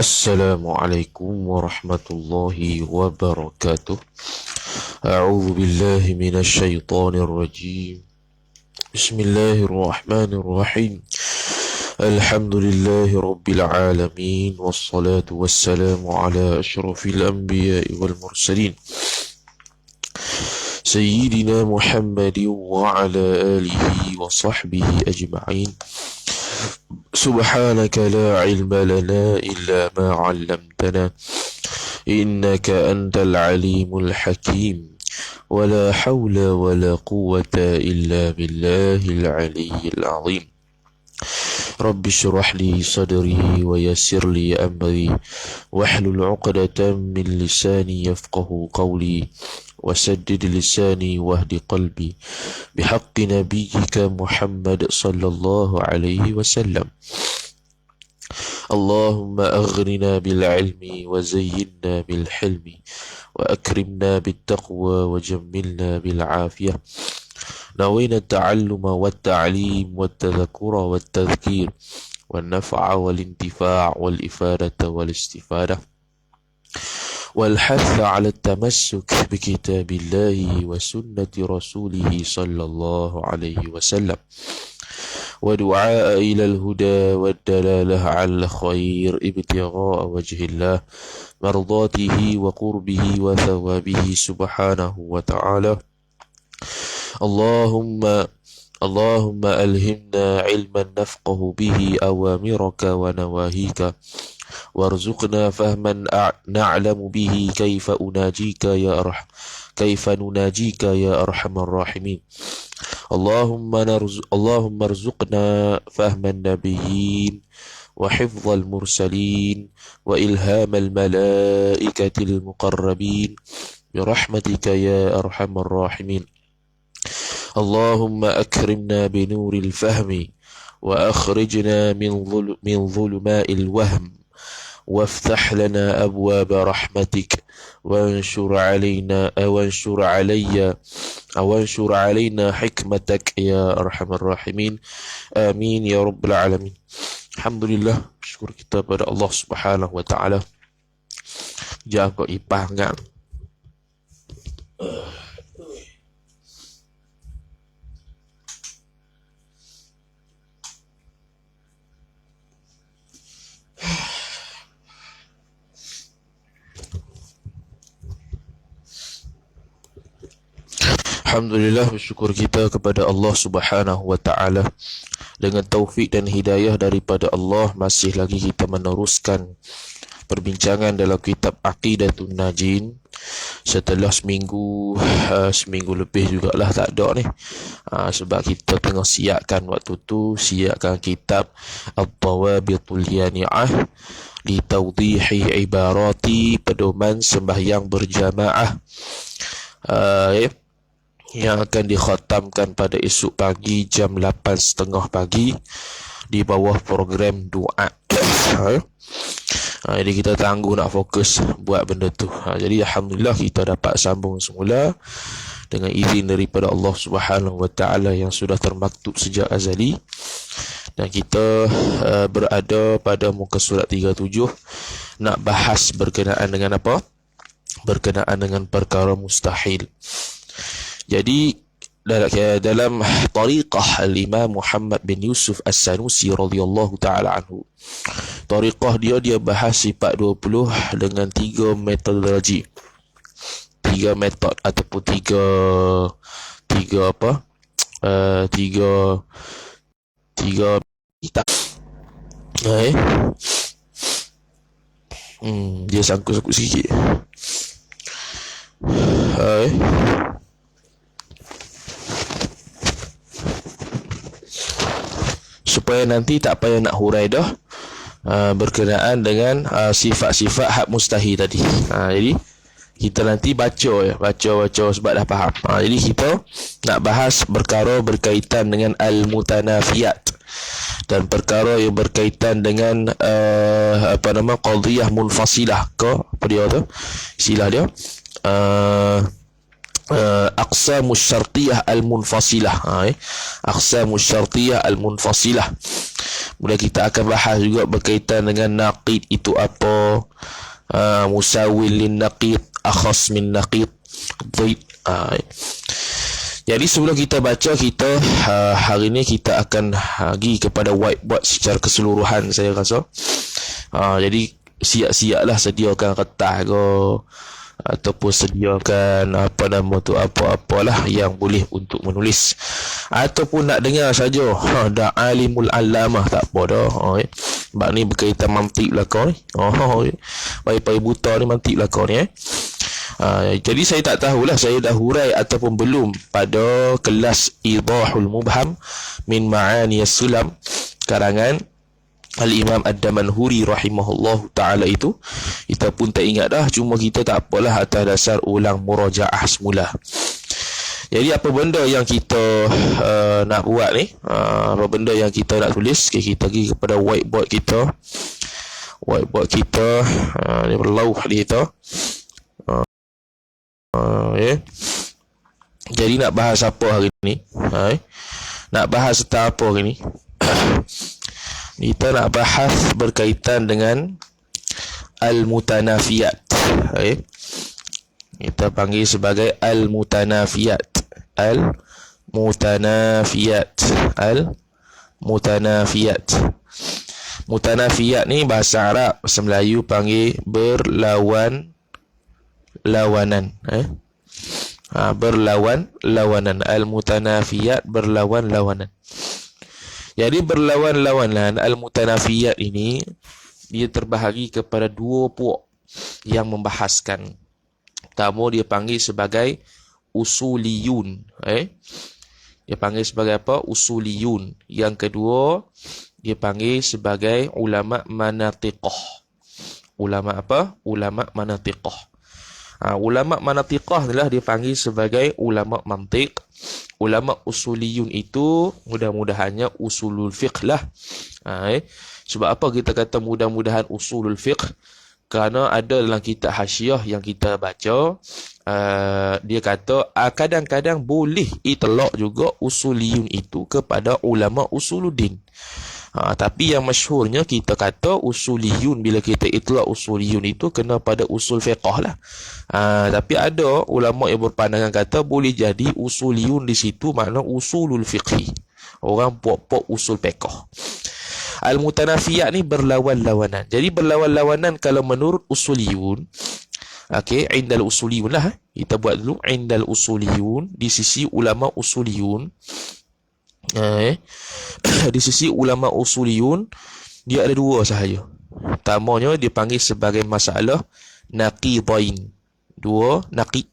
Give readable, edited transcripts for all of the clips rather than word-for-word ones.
Assalamualaikum warahmatullahi wabarakatuh. A'udzu billahi minasy syaithanir rajim. Bismillahirrahmanirrahim. Alhamdulillahi rabbil alamin wassalatu wassalamu ala asyrafil anbiya'i wal mursalin. Sayyidina Muhammadin wa ala alihi wa sahbihi ajma'in. Subhanaka la ilma lana illa ma 'allamtana innaka antal alimul hakim wa la hawla wa la quwwata illa billahil aliyyil azim. Rabbi shrah li sadri wa yassir li amri wahlul 'uqdatam min lisani yafqahu qawli وسدد لساني واهد قلبي بحق نبيك محمد صلى الله عليه وسلم. اللهم أغننا بالعلم وزينا بالحلم وأكرمنا بالتقوى وجملنا بالعافية. نوينا التعلم والتعليم والتذكر والتذكير والنفع والانتفاع والإفادة والاستفادة والحث على التمسك بكتاب الله وسنة رسوله صلى الله عليه وسلم ودعاء إلى الهدى والدلالة على الخير ابتغاء وجه الله مرضاته وقربه وثوابه سبحانه وتعالى. اللهم ألهمنا علما نفقه به أوامرك ونواهيك وارزقنا فهما نعلم به كيف نناجيك يا أرحم الراحمين. اللهم ارزقنا فهم النبيين وحفظ المرسلين وإلهام الملائكة المقربين برحمتك يا أرحم الراحمين. اللهم أكرمنا بنور الفهم وأخرجنا من ظلماء الوهم وافتح لنا أبواب رحمتك وانشر علينا حكمتك يا أرحم الراحمين. آمين يا رب العالمين. Alhamdulillah, bersyukur kita pada Allah Subhanahu wa taala. Jaga ipangan. Alhamdulillah, bersyukur kita kepada Allah Subhanahu wa taala. Dengan taufik dan hidayah daripada Allah, masih lagi kita meneruskan perbincangan dalam kitab Aqidatun Najin. Setelah seminggu lebih jugalah tak ada ni. Sebab kita tengah siapkan waktu tu, siapkan kitab At-Tawabitul Yani'ah li tawdihi ibarati, pedoman sembahyang berjamaah, yang akan dikhatamkan pada esok pagi jam 8.30 pagi di bawah program doa. Jadi kita tangguh nak fokus buat benda tu. Jadi Alhamdulillah kita dapat sambung semula dengan izin daripada Allah Subhanahu wa taala yang sudah termaktub sejak azali. Dan kita berada pada muka surat 37, nak bahas berkenaan dengan apa? Berkenaan dengan perkara mustahil. Jadi dalam tariqah al-Imam Muhammad bin Yusuf As-Sanusi radhiyallahu taala anhu, tariqah dia bahas sifat 20 dengan 3 metodologi, 3 metod ataupun tiga kitab. Dia sangkut-sangkut sikit. supaya nanti tak payah nak hurai dah berkenaan dengan sifat-sifat hak mustahil tadi. Jadi kita nanti baca sebab dah faham. Jadi kita nak bahas perkara berkaitan dengan al-mutanafiyat dan perkara yang berkaitan dengan qadhiyah munfasilah ke apa dia tu istilah dia aqsamus syartiyah al-munfasilah. Aqsamus syartiyah al-munfasilah. Kemudian kita akan bahas juga berkaitan dengan naqid itu apa, musawil lin naqid, akhas min naqid, dhaid. Jadi sebelum kita baca, kita hari ni kita akan pergi kepada whiteboard secara keseluruhan saya rasa. Jadi siap-siaplah sediakan kertas ke ataupun sediakan apa-apalah yang boleh untuk menulis ataupun nak dengar saja dah alimul alamah tak apa dah. Sebab ni berkaitan mantik belakang ni. Pai-pai buta ni mantik belakang ni. Jadi saya tak tahulah saya dah hurai ataupun belum pada kelas Idahul Mubham min Ma'ani As-Sulam karangan Al-Imam Ad-Damanhuri rahimahullahu ta'ala itu. Kita pun tak ingat dah, cuma kita tak apalah atas dasar ulang murajaah semula. Jadi apa benda yang kita nak buat ni, apa benda yang kita nak tulis, kita pergi kepada whiteboard kita. Whiteboard kita ni berlauh di kita. Jadi nak bahas apa hari ni? Nak bahas tentang apa hari ni? Kita nak bahas berkaitan dengan al-mutanafiyat. Kita panggil sebagai al-mutanafiyat. Al-mutanafiyat. Al-mutanafiyat. Mutanafiyat ni bahasa Arab, bahasa Melayu panggil berlawan-lawanan. Berlawan-lawanan. Al-mutanafiyat berlawan-lawanan. Jadi berlawan-lawanan al-mutanafiyat ini dia terbahagi kepada dua puak yang membahaskan. Pertama dia panggil sebagai usuliyun. Dia panggil sebagai apa? Usuliyun. Yang kedua dia panggil sebagai ulama manatiqah. Ulama apa? Ulama manatiqah. Ulama manatiqah adalah dia panggil sebagai ulama mantiq. Ulama usuliyun itu mudah-mudahannya usulul fiqh lah. Sebab apa kita kata mudah-mudahan usulul fiqh? Kerana ada dalam kitab hasyiah yang kita baca, dia kata kadang-kadang boleh itlaq juga usuliyun itu kepada ulama usuluddin. Tapi yang masyhurnya kita kata usuliyun, bila kita itlaq usuliyun itu kena pada usul fiqh lah. Tapi ada ulama yang berpandangan kata boleh jadi usuliyun di situ makna usulul fiqhi. Orang puak-puak usul fiqh. Al-mutanafiyat ni berlawan-lawanan. Jadi berlawan-lawanan kalau menurut usuliyun, indal usuliyun lah. Kita buat dulu indal usuliyun, di sisi ulama usuliyun. Di sisi ulama usuliyun dia ada dua sahaja. Pertamanya dia panggil sebagai masalah naqidain. Dua naqid.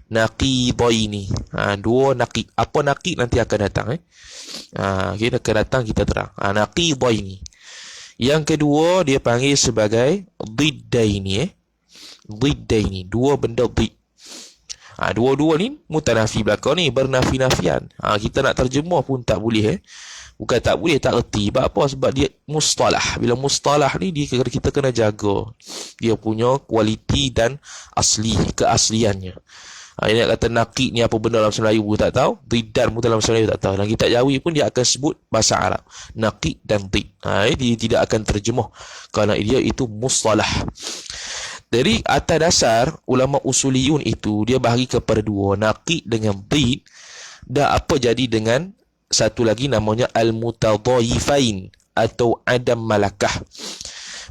Naqidaini. Dua naqid. Apa naqid nanti akan datang kita akan datang kita terang. Naqidaini. Yang kedua dia panggil sebagai diddaini. Diddaini. Dua benda did. Dua-dua ni mutanafi belakang ni, bernafi-nafian. Kita nak terjemah pun tak boleh. Bukan tak boleh, tak erti. Sebab apa? Sebab dia mustalah. Bila mustalah ni kita kena jaga dia punya kualiti dan keasliannya. Ini nak kata naqid ni apa benda dalam bahasa Melayu pun tak tahu, diddan pun dalam bahasa Melayu tak tahu. Dalam kitab Jawi pun dia akan sebut bahasa Arab naqid dan did. Dia tidak akan terjemah kerana dia itu mustalah. Dari atas dasar ulama usuliyun itu dia bahagi kepada dua, naqid dengan did. Dan apa jadi dengan satu lagi namanya al-mutadhayifain atau adam malakah.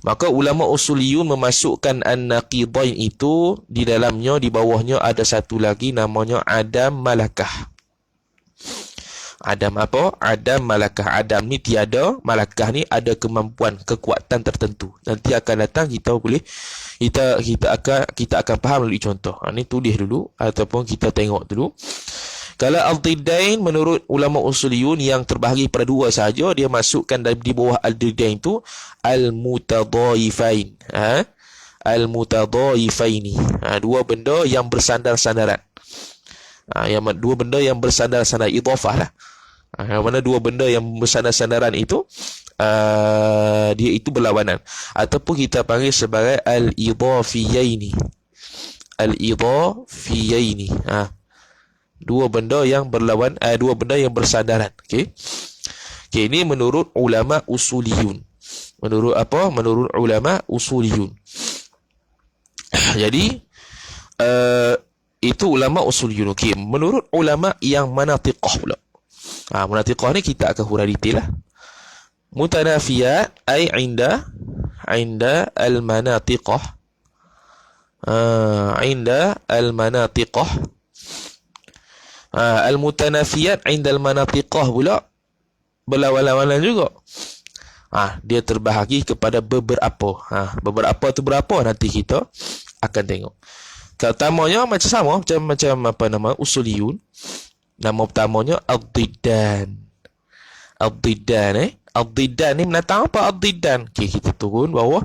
Maka ulama usuliyun memasukkan an-naqidain itu di dalamnya, di bawahnya ada satu lagi namanya adam malakah. Adam apa? Adam malakah. Adam ni tiada, malakah ni ada kemampuan, kekuatan tertentu. Nanti akan datang kita boleh kita akan faham melalui contoh. Ni tulis dulu ataupun kita tengok dulu. Kalau al-diddain menurut ulama usuliyun yang terbahagi pada dua sahaja, dia masukkan di bawah al-diddain tu al-mutadaifain. Al-mutadaifaini. Dua benda yang bersandar-sandaran. Dua benda yang bersandar-sandaran, idhafah lah. Yang mana dua benda yang bersandar-sandaran itu dia itu berlawanan, ataupun kita panggil sebagai al-idhafiyaini. Al-idhafiyaini. Dua benda yang berlawan, dua benda yang bersandaran. Okey, ini menurut ulama usuliyun. Menurut apa? Menurut ulama usuliyun. Jadi itu ulama usuliyun. Okey, menurut ulama yang manatiqah pula. Manatiqah ni kita akan huraikan detail lah. Mutanafiyat ay inda al-manatiqah. Inda al-manatiqah. Al-mutanafiyat inda al-manatiqah pula berlawan-lawanan juga. Dia terbahagi kepada beberapa. Beberapa tu berapa nanti kita akan tengok. Pertamanya macam sama, macam apa nama usuliyun. Nama pertamanya ad-diddan. Ad-diddan Ad-diddan ni menatang apa ad-diddan? Okay, kita turun bawah.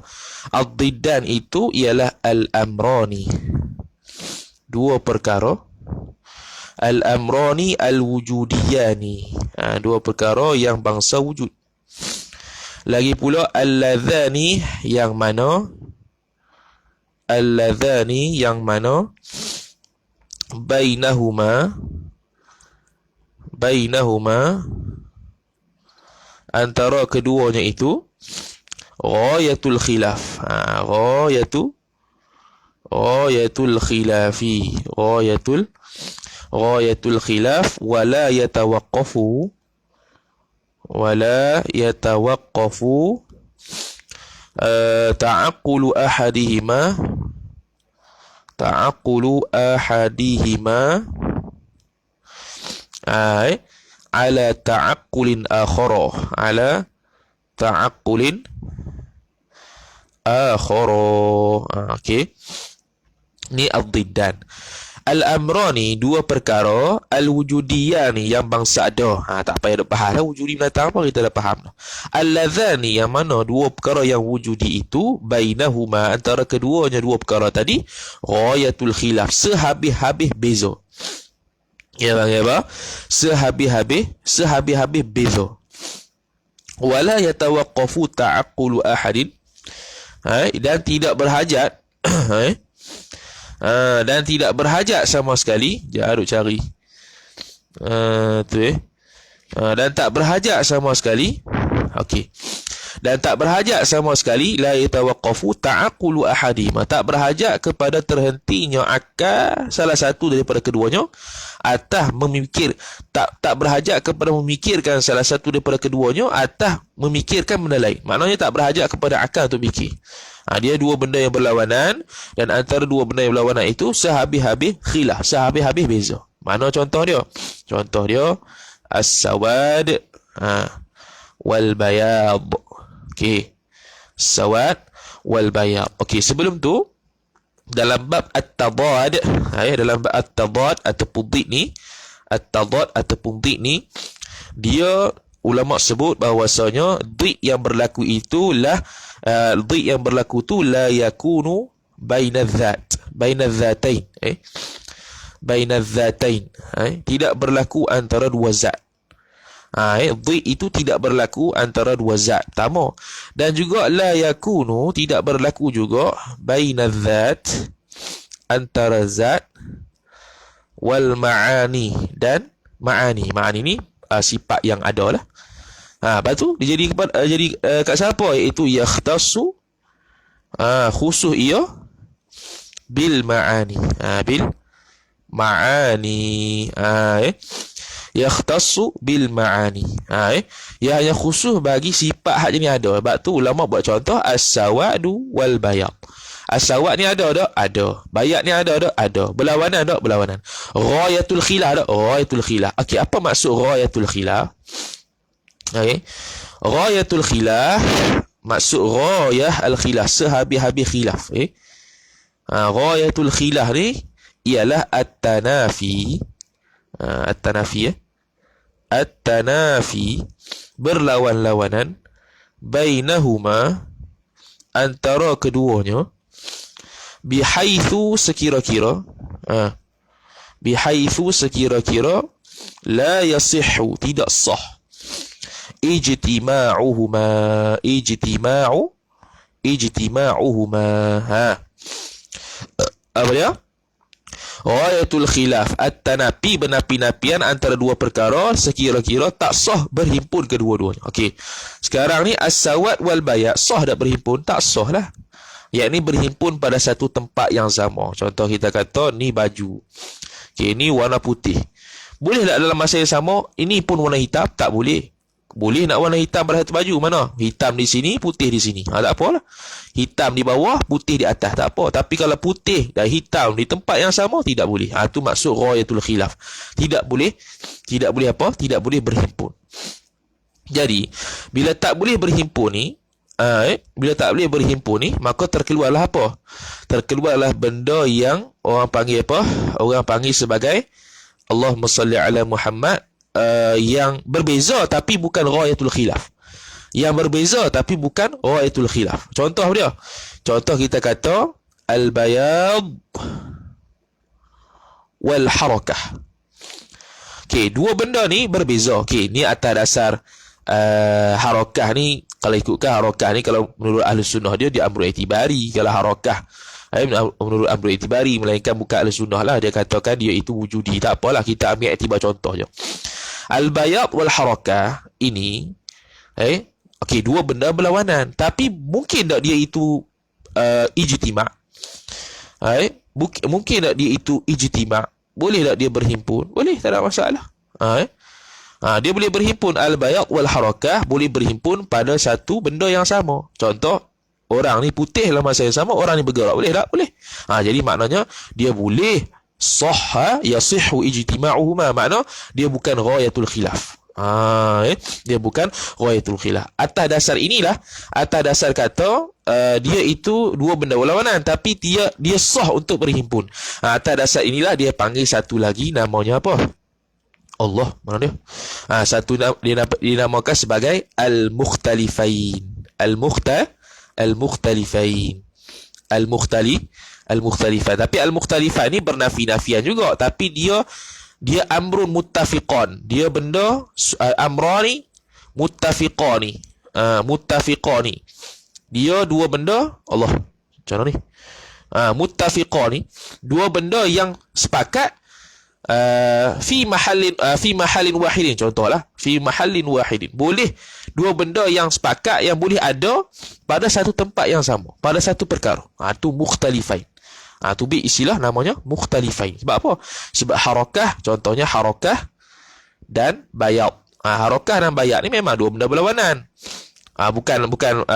Ad-diddan itu ialah al-amrani. Dua perkara. Al-amrani al-wujudiyani. Dua perkara yang bangsa wujud. Lagi pula al-ladhani yang mana? Al-ladhani yang mana? Bainahuma antara keduanya itu ghayatul khilaf. Ghayatul khilafi. Ghayatul khilaf wala yatawaqqafu ta'aqqulu ahadihima ala ta'aqqulin akhara. Okey, ni ad-diddan. Al-amrani dua perkara, al-wujudiyani yang bangsa ada. Tak payah dah faham dah wujudi menatang apa, kita dah faham dah. Al-ladhani yang mana dua perkara yang wujudi itu, bainahuma antara keduanya dua perkara tadi, ghayatul khilaf, sehabis-habis beza. Ya bang, ya bang. Sehabis-habis beza. Wala yatawaqqafu ta'aqqulu ahadin. Dan tidak berhajat dan tidak berhajat sama sekali. Jaruk cari dan tak berhajat sama sekali. Okey, dan tak berhajat sama sekali, la yatawaqqafu ta'aqqulu ahadihim, tak berhajat kepada terhentinya akal salah satu daripada keduanya atas memikir, tak berhajat kepada memikirkan salah satu daripada keduanya atas memikirkan benda lain. Maknanya tak berhajat kepada akal untuk fikir. Dia dua benda yang berlawanan, dan antara dua benda yang berlawanan itu sehabis-habis khilaf, sehabis-habis beza. Mana contoh dia? Contoh dia as-sawad wal bayad. Okey, sawad wal bayad. Okey, sebelum tu dalam bab at-tadad, dalam bab at-tadad ataupun dhid ni, at-tadad ataupun dhid ni, dia ulama sebut bahawasanya dhid yang berlaku itulah dhid yang berlaku tu la yakunu bainadzatain, bainadzatain, tidak berlaku antara dua zat. Dhid itu tidak berlaku antara dua zat pertama, dan juga la yakunu tidak berlaku juga bainadzat antara zat wal ma'ani dan ma'ani. Ma'ani ni sifat yang ada lah. Lepas tu dia jadi kat siapa? Iaitu yakhtassu, khusus ia bil ma'ani. Bil ma'ani. Yakhtassu bil ma'ani. Ia hanya khusus bagi sifat hak jenis ada. Sebab tu ulama buat contoh as-sawadu wal bayad. As-sawad ni ada tak? Ada. Bayad ni ada tak? Ada. Berlawanan tak? Berlawanan. Ghayatul khilaf tak? Ghayatul khilaf. Okey, apa maksud ghayatul khilaf? Okey. Ghayatul khilaf, maksud ghayah al-khilaf, sehabis-habis khilaf. Ghayatul khilaf ni ialah at-tanafi. At-tanafi At-tanafi, berlawan-lawanan, bainahuma, antara keduanya, bihaitsu sekira-kira, bihaitsu sekira-kira, la yasihhu, tidak sah, ijtima'uhuma. Apa dia? Ghayatul khilaf, at-tanafi, benapi-napian antara dua perkara, sekira-kira tak sah berhimpun kedua-duanya. Okey. Sekarang ni as-sawad wal bayat, sah tak berhimpun? Tak sah lah. Yakni berhimpun pada satu tempat yang sama. Contoh kita kata ni baju. Okey, ni warna putih. Boleh tak dalam masa yang sama ini pun warna hitam? Tak boleh. Boleh nak warna hitam pada satu baju, mana? Hitam di sini, putih di sini. Tak apalah. Hitam di bawah, putih di atas, tak apa. Tapi kalau putih dan hitam di tempat yang sama, tidak boleh. Itu maksud ghayatul khilaf. Tidak boleh apa? Tidak boleh berhimpun. Jadi, bila tak boleh berhimpun ni, maka terkeluarlah apa? Terkeluarlah benda yang orang panggil apa? Orang panggil sebagai Allahumma salli ala Muhammad, yang berbeza tapi bukan ghayatul khilaf. Yang berbeza tapi bukan ghayatul khilaf. Contoh dia. Contoh kita kata al-bayad wal harakah. Okey, dua benda ni berbeza. Okey, ni atas dasar harakah ni, kalau ikutkan harakah ni, kalau menurut ahli sunnah dia amrul i'tibari. Kalau harakah menurut amrul i'tibari, melainkan bukan ahli sunnah lah, dia katakan dia itu wujudi. Tak apalah, kita ambil iktibar contoh je. Al-bayad wal harakah ini, okey, dua benda berlawanan, tapi mungkin tak dia itu ijtima'? Mungkin tak dia itu ijtima'? Boleh tak dia berhimpun? Boleh, tak ada masalah. Dia boleh berhimpun, al-bayad wal harakah boleh berhimpun pada satu benda yang sama. Contoh, orang ni putih dalam masa yang sama, orang ni bergerak. Boleh tak? Boleh. Jadi maknanya dia boleh sahha yasihhu ijtima'uhuma, makna dia bukan ghayatul khilaf. Dia bukan ghayatul khilaf. Atas dasar inilah, atas dasar kata dia itu dua benda berlawanan tapi dia sah untuk berhimpun. Atas dasar inilah dia panggil satu lagi, namanya apa? Allah. Mana dia? Satu dia dinamakan sebagai al-mukhtalifain. Al-mukhtalifan. Tapi al-mukhtalifan ni bernafi-nafian juga, tapi dia amrun muttafiqan. Dia benda amrani muttafiqani. Dia dua benda, Allah. Macam mana ni? Muttafiqani, dua benda yang sepakat fi mahallin wahidin. Contohlah, fi mahallin wahidin. Boleh dua benda yang sepakat, yang boleh ada pada satu tempat yang sama, pada satu perkara. Itu mukhtalifain. Tu istilah namanya mukhtalifain. Sebab apa? Sebab harakah, contohnya harakah dan bayad. Harakah dan bayad ni memang dua benda berlawanan. Bukan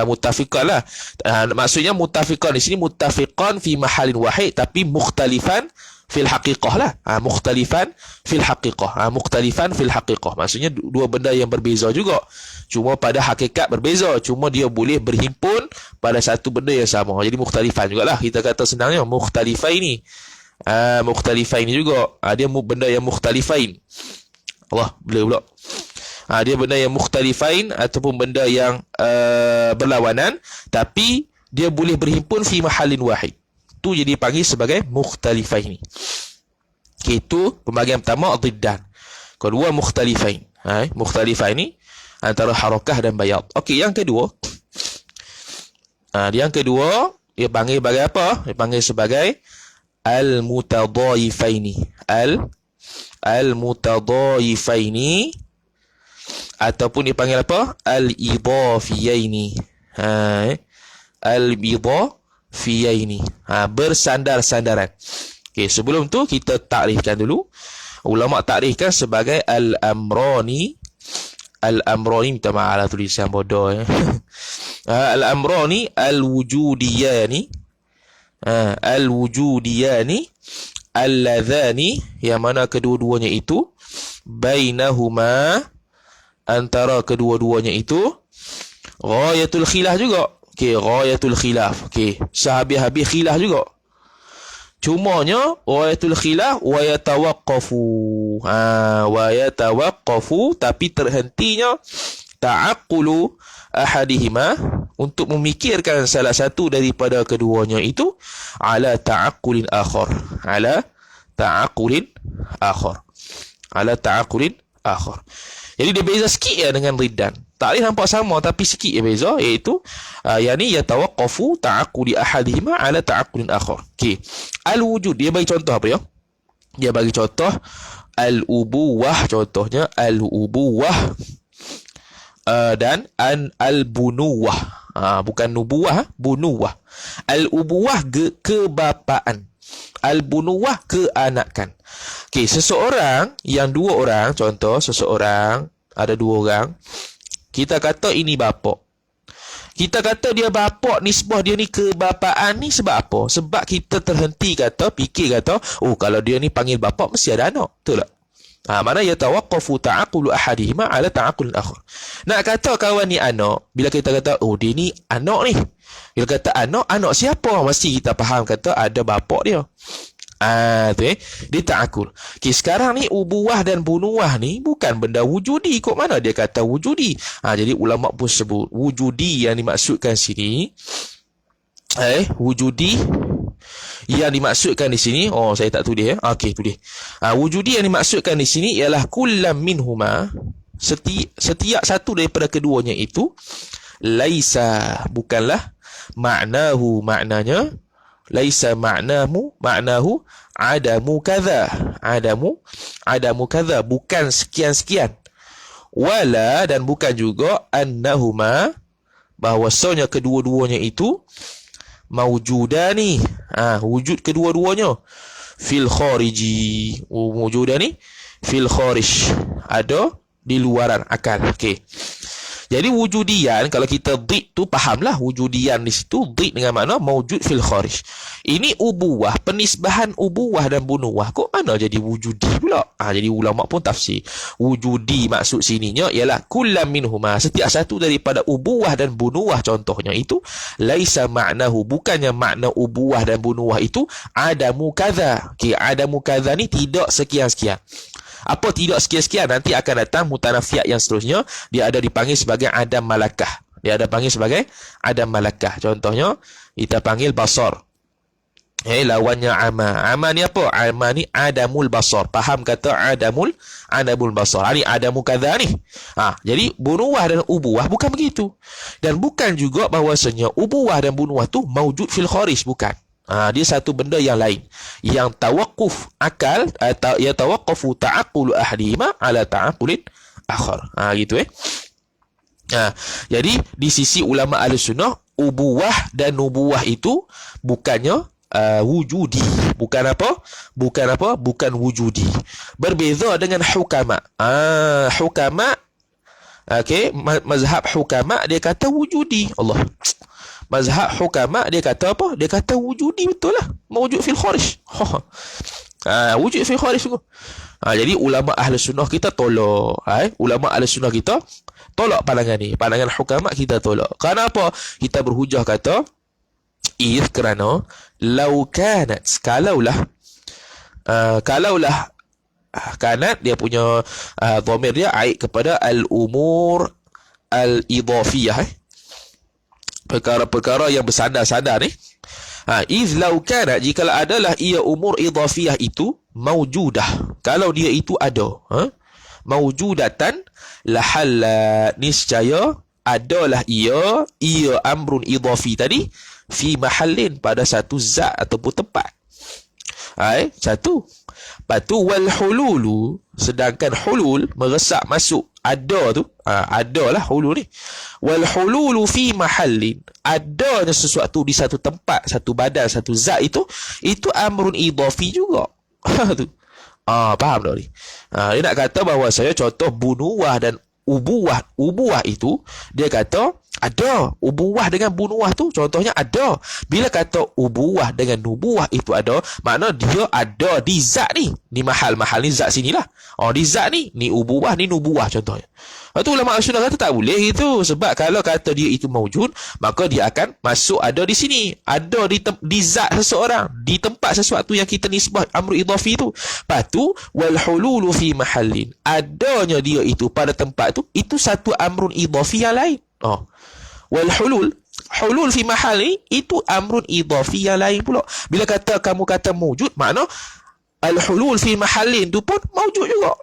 muttafiqan lah. Maksudnya muttafiqan di sini muttafiqan fi mahallin wahid, tapi mukhtalifan fil haqiqah lah. Mukhtalifan fil haqiqah. Mukhtalifan fil haqiqah. Maksudnya dua benda yang berbeza juga, cuma pada hakikat berbeza. Cuma dia boleh berhimpun pada satu benda yang sama. Jadi mukhtalifan jugalah. Kita kata senangnya mukhtalifain ni. Mukhtalifain ni juga. Dia benda yang mukhtalifain. Allah, boleh pula. Dia benda yang mukhtalifain ataupun benda yang berlawanan, tapi dia boleh berhimpun fi mahallin wahid. Tu jadi panggil sebagai mukhtalifain. Okay, itu pembagian pertama, dhiddan. Kedua, mukhtalifain. Mukhtalifain ni antara harakah dan bayad. Okey, yang kedua. Yang kedua, dia panggil sebagai apa? Dia panggil sebagai al-mutadhayifaini. Al-mutadhayifaini, ataupun dipanggil apa? Al-idhafiyaini. Al-idhafiyaini. Bersandar-sandaran. Okey, sebelum tu kita takrifkan dulu. Ulama takrifkan sebagai al-amrani. Al-amrani, minta maaf lah tulisan bodoh. Al-amrani al-wujudiyani. Al-wujudiyani alladhani, yang mana kedua-duanya itu, bainahuma, antara kedua-duanya itu, ghayatul khilaf juga. Okey, ghayatul khilaf. Okey, sehabis-habis khilaf juga. Cumanya wayatul khilaf wa yatawaqqafu. Wa yatawaqqafu, tapi terhentinya ta'aqqulu ahadihima, untuk memikirkan salah satu daripada keduanya itu, ala ta'aqqulin akhar. Ala ta'aqqulin akhar. Ala ta'aqqulin akhar. Jadi dia beza sikit ya dengan riddan. Tak boleh nampak sama tapi sikit ya beza, iaitu yang ni yatawaqqafu ta'aqquli ahadihima ala ta'aqqulin akhar. Okey. Al-wujud, dia bagi contoh apa ya? Dia bagi contoh al-ubuwah, contohnya al-ubuwah dan al-bunuwah. Bukan nubuwah, bunuwah. Al-ubuwah kebapaan. Al-bunuwah keanakan. Okey, seseorang yang dua orang, contoh seseorang ada dua orang, kita kata ini bapak. Kita kata dia bapak, nisbah dia ni kebapaan ni sebab apa? Sebab kita terhenti kata, fikir kata, oh kalau dia ni panggil bapak mesti ada anak. Betul tak? Mana yatawaqqafu ta'aqqulu ahadihima ala ta'aqqulin akhar. Nak kata kawan ni anak, bila kita kata oh dia ni anak ni. Bila kata anak siapa? Mesti kita faham kata ada bapak dia. Dia ta'akul. Okay, sekarang ni ubuwah dan bunuwah ni bukan benda wujudi. Kok mana dia kata wujudi? Jadi ulama pun sebut wujudi yang dimaksudkan sini, wujudi yang dimaksudkan di sini, saya tak tulis ya. Okey, tulis. Wujudi yang dimaksudkan di sini ialah kullam minhuma, setiap satu daripada keduanya itu, laisa, bukanlah, maknahu, maknanya, laisa maknahu adamu kadza, adamu kadza, bukan sekian-sekian, wala, dan bukan juga annahuma, bahwasanya kedua-duanya itu maujudani, wujud kedua-duanya, fil khariji, wujudani fil kharij, ada di luaran akal. Okey. Jadi wujudian, kalau kita dhid tu fahamlah, wujudian di situ dhid dengan makna maujud fil kharij. Ini ubuwah, penisbahan ubuwah dan bunuwah, kok mana jadi wujudi pula? Jadi ulama pun tafsir. Wujudi maksud sininya ialah kullam minhuma, setiap satu daripada ubuwah dan bunuwah contohnya itu, laisa maknahu, bukannya makna ubuwah dan bunuwah itu adamu kadza. Okey, adamu kadza ni tidak sekian-sekian. Apa tidak sekian-sekian? Nanti akan datang mutanafiat yang seterusnya. Dia ada dipanggil sebagai adam malakah. Dia ada panggil sebagai adam malakah. Contohnya, kita panggil basar. Lawannya ama. Ama ni apa? Ama ni adamul basar. Faham kata adamul basar. Ini adamu kadza ni. Jadi, bunuwah dan ubuwah bukan begitu. Dan bukan juga bahawasanya ubuwah dan bunuwah tu maujud fil kharij. Bukan. Dia satu benda yang lain, yang tawakuf akal, ya tawaqqafu ta'aqqulu ahadihima ala ta'aqqulin akhar. Gitu jadi di sisi ulama Ahlussunnah, ubuwah dan nubuwah itu bukannya wujudi, bukan wujudi. Berbeza dengan hukama. Hukama, okey, mazhab hukama dia kata wujudi. Allah. Mazhab hukama dia kata apa? Dia kata wujudi, betul lah. Mawujud fil kharij. Wujud fil kharij. Jadi ulama Ahlussunnah kita tolak. Ulama Ahlussunnah kita tolak pandangan ni. Pandangan hukama kita tolak. Kenapa? Kita berhujah kata, kerana lau kanat, kalaulah kanat, dia punya dhamir dia aid kepada al-umur al-idhafiyah, perkara-perkara yang bersandar-sandar ni. Izlau kana, jikalau adalah ia umur idhafiyah itu maujudah, kalau dia itu ada, maujudatan, lahalla, niscaya adalah ia amrun idhafi tadi, fi mahallin, pada satu zat ataupun tempat. Satu. Patu wal hululu, sedangkan hulul meresap masuk, ada tu, adalah hulul ni. Wal hululu fi mahallin, adanya sesuatu di satu tempat, satu badan, satu zat itu amrun idhafi juga. Tu. Faham tak ni? Dia nak kata bahawa saya contoh bunuwah dan ubuwah itu, dia kata ada. Ubuwah dengan bunuwah tu contohnya ada. Bila kata ubuwah dengan nubuwah itu ada, makna dia ada di zat ni. Ni mahal ni zat sinilah. Di zat ni ubuwah, ni nubuwah contohnya. Lepas tu ulama sunnah kata tak boleh itu. Sebab kalau kata dia itu mawjud, maka dia akan masuk ada di sini. Ada di zat seseorang. Di tempat sesuatu yang kita nisbah amru idhafi tu. Lepas tu, wal hululu fi mahallin. Adanya dia itu pada tempat tu, itu satu amrun idhafi yang lain. Wal hulul fi mahali, itu amrun idhafi yang lain pula. Bila kamu kata mawjud, makna al hulul fi mahallin tu pun mawjud juga.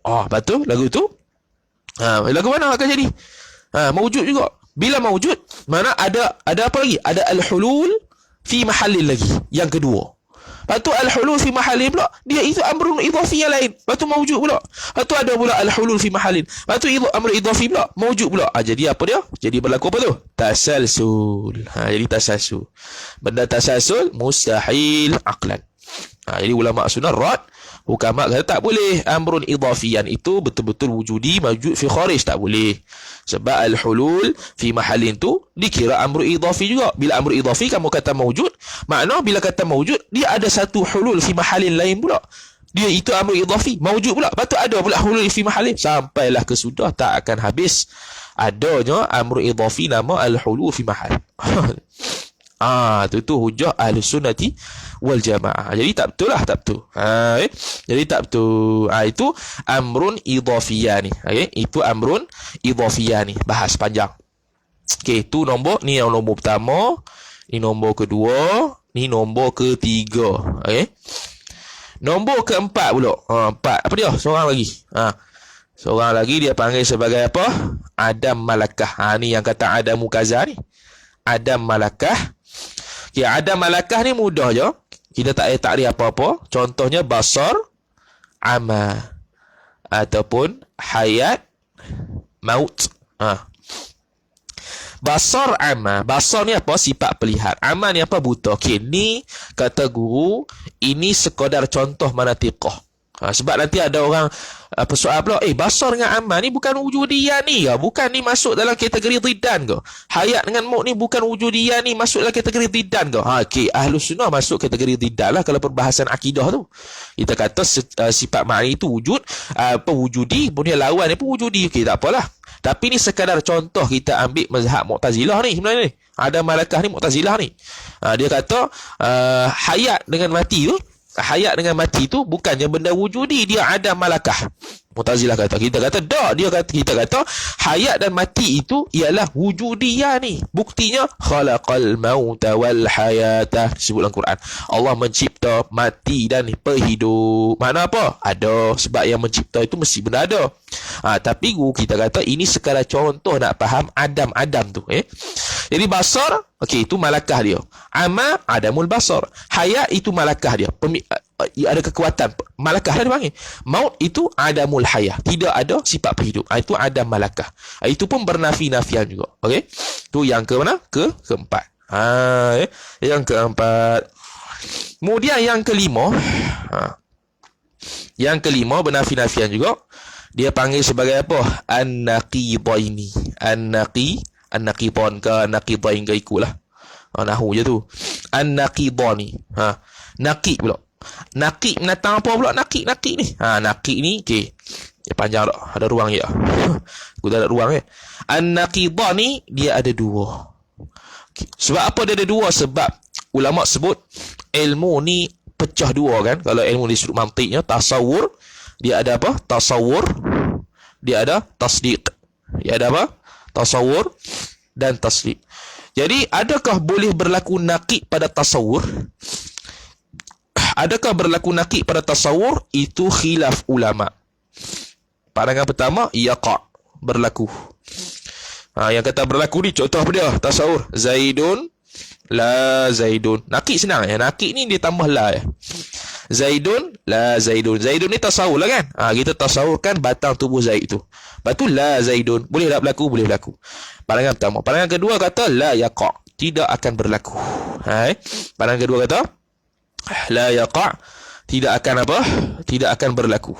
Lepas tu lagu tu lagu mana akan jadi mawjud juga. Bila mawjud, mana ada apa lagi? Ada al hulul fi mahallin lagi yang kedua. Lepas tu al-hulul fi mahallin pula, dia itu amrun idhafi yang lain. Lepas tu mawjud pula. Lepas tu ada pula al-hulul fi mahallin. Lepas tu amrun idhafi pula, mawjud pula. Jadi apa dia? Jadi berlaku apa tu? Tasalsul. Jadi tasalsul. Benda tasalsul mustahil aqlan. Jadi ulama sunnah rad, hukama kata tak boleh amrun idhafiyan itu betul-betul wujudi mawjud fi kharij, tak boleh. Sebab al-hulul fi mahallin tu dikira amru idhafi juga. Bila amru idhafi kamu kata mawjud, makna bila kata mawjud dia ada satu hulul fi mahallin lain pula. Dia itu amru idhafi, mawjud pula. Lepas tu ada pula hulul fi mahallin, sampailah ke sudah tak akan habis adanya amru idhafi nama al-hulul fi mahall. Tu hujah ahli sunnati wal jamaah. Jadi tak betul lah, tak betul. Jadi tak betul. Itu amrun idhafiyani. Itu amrun idhafiyani. Bahas panjang. Itu nombor, ni yang nombor pertama, ni nombor kedua, ni nombor ketiga. Nombor keempat pula. Empat. Apa dia? Seorang lagi. Seorang lagi dia panggil sebagai apa? Adam malakah. Ni yang kata Adam mukazzah ni. Adam malakah. Adam malakah ni mudah je. Kita tak payah takrif apa-apa. Contohnya basar, ama, ataupun hayat, maut. Basar, ama. Basar ni apa? Sifat pelihat. Ama ni apa? Buta. Ni kata guru, ini sekadar contoh manatiqah. Sebab nanti ada orang persoal pula, basar dengan amal ni bukan wujudiyah ni ke? Bukan ni masuk dalam kategori ziddan ke? Hayat dengan maut ni bukan wujudiyah ni masuk dalam kategori ziddan ke? Ahlus sunnah masuk kategori ziddan lah kalau perbahasan akidah tu. Kita kata sifat ma'ani itu wujud, wujudi, kemudian lawan ni pun wujudi. Tak apalah. Tapi ni sekadar contoh kita ambil mazhab Mu'tazilah ni sebenarnya ni. Ada malakah ni Mu'tazilah ni. Dia kata hayat dengan mati tu, hayat dengan mati tu bukannya benda wujudi, dia ada malakah. Mu'tazilah kata, kita kata tak, kita kata hayat dan mati itu ialah wujudiyah ni. Buktinya khalaqal mauta wal hayata, disebut dalam Quran. Allah mencipta mati dan hidup. Makna apa? Ada, sebab yang mencipta itu mesti benda ada. Tapi kita kata ini sekadar contoh nak faham Adam tu. Jadi basar, itu malakah dia. Ama, adamul basar. Hayat itu malakah dia. Ada kekuatan. Malakah dia panggil. Maut itu adamul hayah. Tidak ada sifat berhidup. Itu adam malakah. Itu pun bernafi-nafian juga. Itu yang ke mana? Keempat. Yang keempat. Kemudian yang kelima. Yang kelima bernafi-nafian juga. Dia panggil sebagai apa? An-naqidaini. An-naqidon ke naqidain ke ikulah. Nahu je tu. An-naqidani. Naqid pula. Naqid menatang apa pula? Naqid ni. Naqid ni dia panjang tak? Ada ruang je. Aku tak ada ruang je. An-naqidani dia ada dua. Sebab apa dia ada dua? Sebab ulama sebut ilmu ni pecah dua kan. Kalau ilmu di sudut mantiknya, tasawur, dia ada apa? Tasawur, dia ada tasdiq. Dia ada apa? Tasawur dan tasdiq. Jadi adakah boleh berlaku naqid pada tasawur? Adakah berlaku naqid pada tasawur? Itu khilaf ulama. Pandangan pertama, yaqa', berlaku. Yang kata berlaku ni contoh apa dia? Tasawur. Zaidun, la Zaidun. Naqid senang ya. Naqid ni dia tambah la ya. Zaidun, la Zaidun. Zaidun ni tasawur lah kan. Kita tasawurkan batang tubuh Zaid tu. Lepas tu la Zaidun. Boleh tak berlaku? Boleh berlaku. Pandangan pertama. Pandangan kedua kata la yaqa', tidak akan berlaku. Pandangan kedua kata la yaqa', tidak akan apa? Tidak akan berlaku.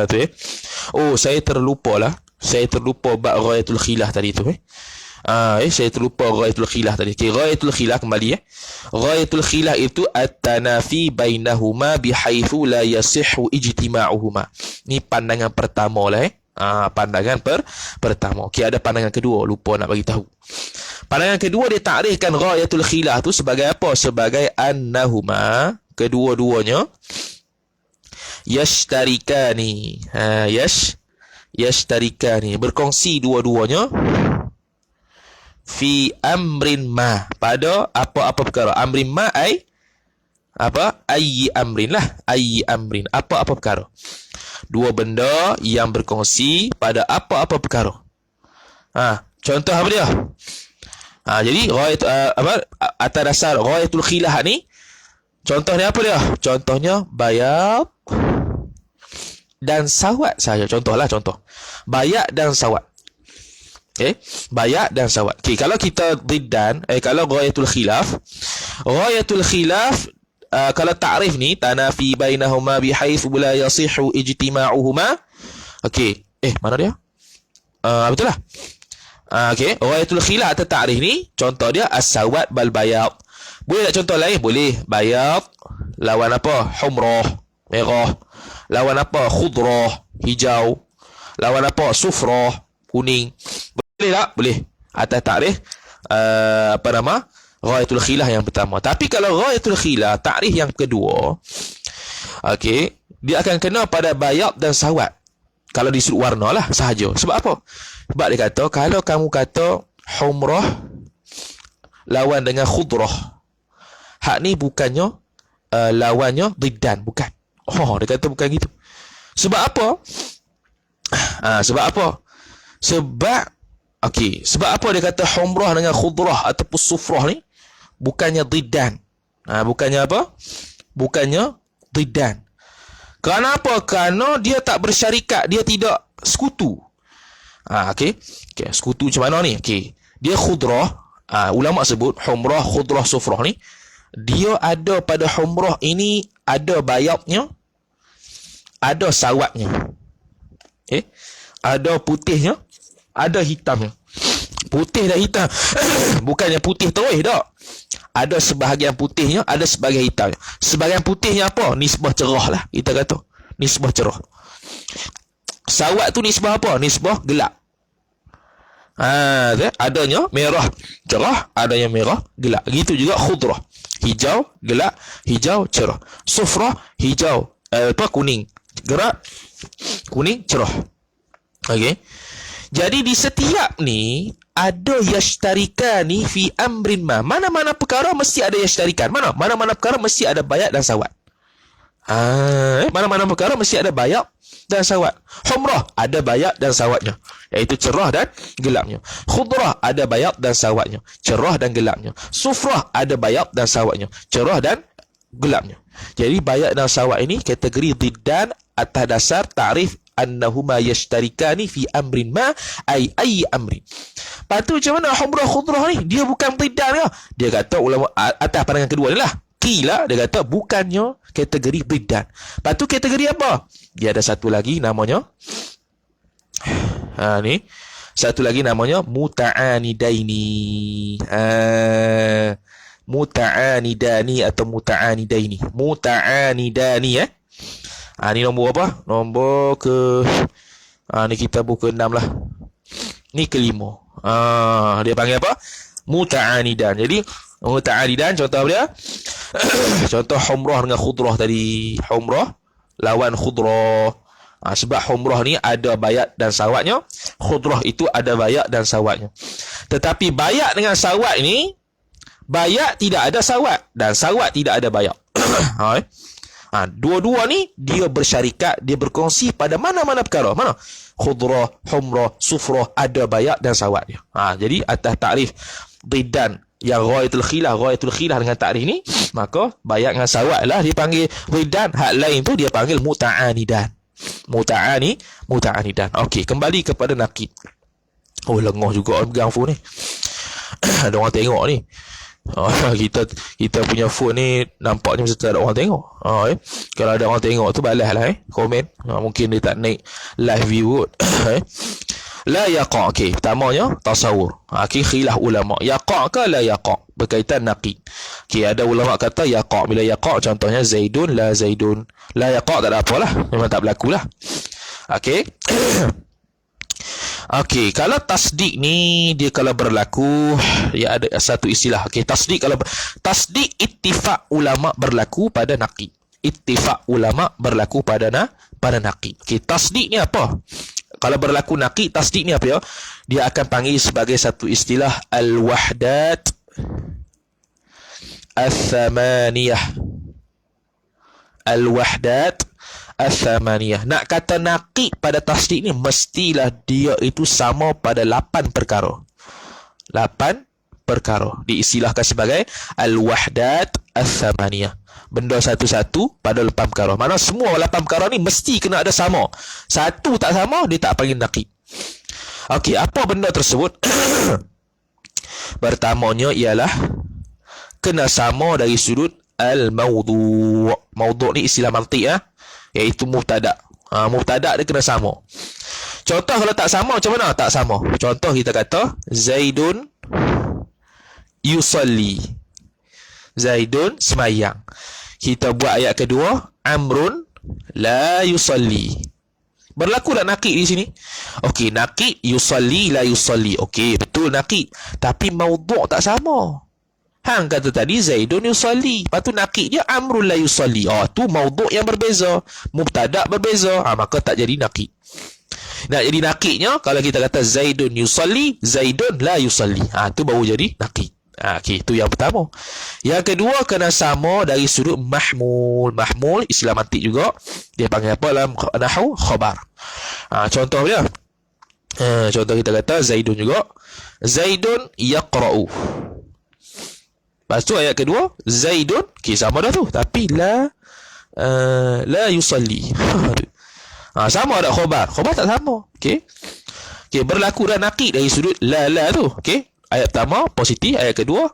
Tu ya. Saya terlupa lah. Saya terlupa bab ghayatul khilah tadi tu saya terlupa ghayatul khilah tadi. Okay, ghayatul khilah kembali Ghayatul khilah itu at-tanafi bainahuma bihaitsu la yasihhu ijtima'uhuma. Ni pandangan pertama lah pandangan pertama. Okey, ada pandangan kedua, lupa nak bagi tahu. Pandangan kedua dia takrifkan ghayatul khilah tu sebagai apa? Sebagai annahuma, kedua-duanya yashtarikani. Yashtarikani, berkongsi dua-duanya fi amrin ma, pada apa-apa perkara. Amrin ma ai apa? Ayyi amrin lah. Ayyi amrin, apa-apa perkara. Dua benda yang berkongsi pada apa-apa perkara. Contoh apa dia? Jadi ghayat atas dasar ghayatul khilah ni, contohnya apa dia? Contohnya bayad dan sawat saja. Contoh bayad dan sawat. Bayat dan sawat. Kalau kita diddan, kalau ghayatul khilaf, kalau ta'rif ni tanafi bainahuma bihaitsu la yasihhu ijtima'uhuma. Mana dia? Betul lah. Ghayatul khilaf atau ta'rif ni, contoh dia as-sawat bal bayad. Boleh tak contoh lain? Boleh. Bayad lawan apa? Humrah, merah. Lawan apa? Khudrah, hijau. Lawan apa? Sufrah, kuning. Boleh tak? Boleh. Atas takrif ghayatul khilah yang pertama. Tapi kalau ghayatul khilah takrif yang kedua, dia akan kena pada bayad dan sawat. Kalau disebut warna lah sahaja. Sebab apa? Sebab dia kata, kalau kamu kata humrah lawan dengan khudrah, hak ni bukannya lawannya diddan, bukan. Dia kata bukan gitu. Sebab apa? Sebab apa dia kata humrah dengan khudrah ataupun sufrah ni bukannya diddan? Bukannya apa? Bukannya diddan. Kerana apa? Kerana dia tak bersyarikat, dia tidak sekutu. Sekutu macam mana ni? Dia khudrah, ulama sebut humrah, khudrah, sufrah ni, dia ada pada humrah ini ada bayadnya, ada sawatnya. Ada putihnya, ada hitamnya. Putih dan hitam. Bukannya putih terus tak. Ada sebahagian putihnya, ada sebahagian hitamnya. Sebahagian putihnya apa? Nisbah cerah lah, kita kata. Nisbah cerah. Sawat tu nisbah apa? Nisbah gelap. Adanya merah cerah, adanya merah gelap. Gitu juga khudrah. Hijau gelap, hijau cerah. Sufrah hijau kuning gerak, kuning cerah. Jadi di setiap ni ada yashtarikani fi amrin ma. Mana-mana perkara mesti ada yashtarikan. Mana-mana perkara mesti ada bayad dan sawat. Mana-mana perkara mesti ada bayad dan sawat. Humrah ada bayad dan sawatnya, iaitu cerah dan gelapnya. Khudrah ada bayad dan sawatnya, cerah dan gelapnya. Sufrah ada bayad dan sawatnya, cerah dan gelapnya. Jadi bayad dan sawat ini kategori diddan atas dasar ta'rif annahuma yashtarikani fi amrin ma ayyi amrin. Lepas tu macam mana humrah khudrah ni? Dia bukan diddan ke? Dia kata ulama atas pandangan kedua ni lah. Qila, dia kata bukannya kategori diddan. Lepas tu kategori apa? Dia ada satu lagi namanya ni. Satu lagi namanya muta'anidaini. Muta'anidani atau muta'anidaini. Muta'anidani ni nombor apa? Nombor ke ni kita buku 6 lah. Ni kelima. Dia panggil apa? Muta'anidan. Jadi muta'anidan contoh apa dia? Contoh humrah dengan khudrah tadi. Humrah lawan khudrah. Sebab humrah ni ada bayad dan sawatnya, khudrah itu ada bayad dan sawatnya. Tetapi bayad dengan sawat ni, bayad tidak ada sawat dan sawat tidak ada bayad. Dua-dua ni dia bersyarikat, dia berkongsi pada mana-mana perkara. Mana? Khudrah, humrah, sufrah ada bayad dan sawatnya. Jadi atas takrif diddan yang ghayatul khilah dengan takrif ni, maka bayad dengan sawat lah dipanggil diddan. Hak lain tu dia panggil muta'anidan. Muta'anidan. Okey, kembali kepada nakid. Lengah juga orang pegang phone ni. Ada orang tengok ni. Kita punya phone ni nampaknya macam tak ada orang tengok. Kalau ada orang tengok tu balas lah komen. Mungkin dia tak naik live view kot. La yaqa'. Okey, pertamanya tasawur. Okey, khilaf ulama. Yaqa' ke la yaqa'? Berkaitan naqid. Okey, ada ulama kata yaqa'. Bila yaqa' contohnya Zaidun, la Zaidun. La yaqa' tak ada apalah. Memang tak berlaku lah. Okey. Okey, kalau tasdik ni dia kalau berlaku, ya ada satu istilah. Okey, tasdik kalau tasdik ittifaq ulama berlaku pada naqid. Ittifaq ulama berlaku pada naqid. Okey, tasdik ni apa? Kalau berlaku naqid, tasdik ni apa ya? Dia akan panggil sebagai satu istilah al-wahdat al-thamaniyah. Al-wahdat al-thamaniyah. Nak kata naqid pada tasdik ni, mestilah dia itu sama pada 8 perkara. 8 perkara. Diistilahkan sebagai al-wahdat al-thamaniyah. Benda satu-satu pada 8 perkara. Mana semua 8 perkara ni mesti kena ada sama. Satu tak sama, dia tak panggil naqid. Okey, apa benda tersebut? Pertamanya ialah kena sama dari sudut al-mawdu'. Mawdu' ni istilah mantik iaitu mubtada'. Mubtada' dia kena sama. Contoh kalau tak sama macam mana? Tak sama. Contoh kita kata Zaidun yusalli. Zaidun semayang. Kita buat ayat kedua, Amrun la yusalli. Berlaku tak naqid di sini? Okey, naqid yusalli la yusalli. Okey, betul naqid. Tapi maudhu' tak sama. Hang kata tadi Zaidun yusalli. Lepas tu naqid dia Amrun la yusalli. Tu maudhu' yang berbeza. Mubtada' berbeza. Maka tak jadi naqid. Nak jadi naqidnya kalau kita kata Zaidun yusalli, Zaidun la yusalli. Tu baru jadi naqid. Okey, itu yang pertama. Yang kedua, kena sama dari sudut mahmul. Mahmul istilah mantik juga. Dia panggil apa dalam nahwu? Khabar. Contoh dia. Contoh kita kata Zaidun juga. Zaidun yaqra'u. Lepas tu ayat kedua, Zaidun, okey sama dah tu, tapi la yusalli. Sama ada khabar. Khabar tak sama. Okey. Okey, berlaku dah naqid dari sudut la tu. Okey. Ayat pertama positif, ayat kedua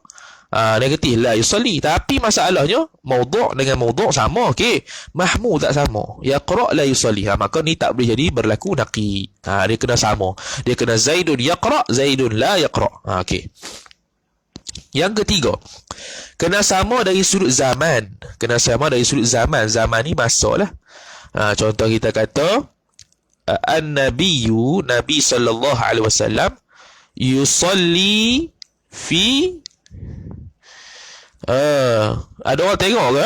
negatif, la yusalli. Tapi masalahnya maudhu' dengan maudhu' sama. Okey, mahmul tak sama. Yaqra' la yusalli. Maka ni tak boleh jadi berlaku naqid. Dia kena sama. Dia kena Zaidun yaqra', Zaidun la yaqra'. Okey. Yang ketiga, kena sama dari sudut zaman. Kena sama dari sudut zaman. Zaman ni masa lah. Contoh kita kata an-nabiyyu, Nabi sallallahu alaihi wasallam yusalli fi ada orang tengok ke?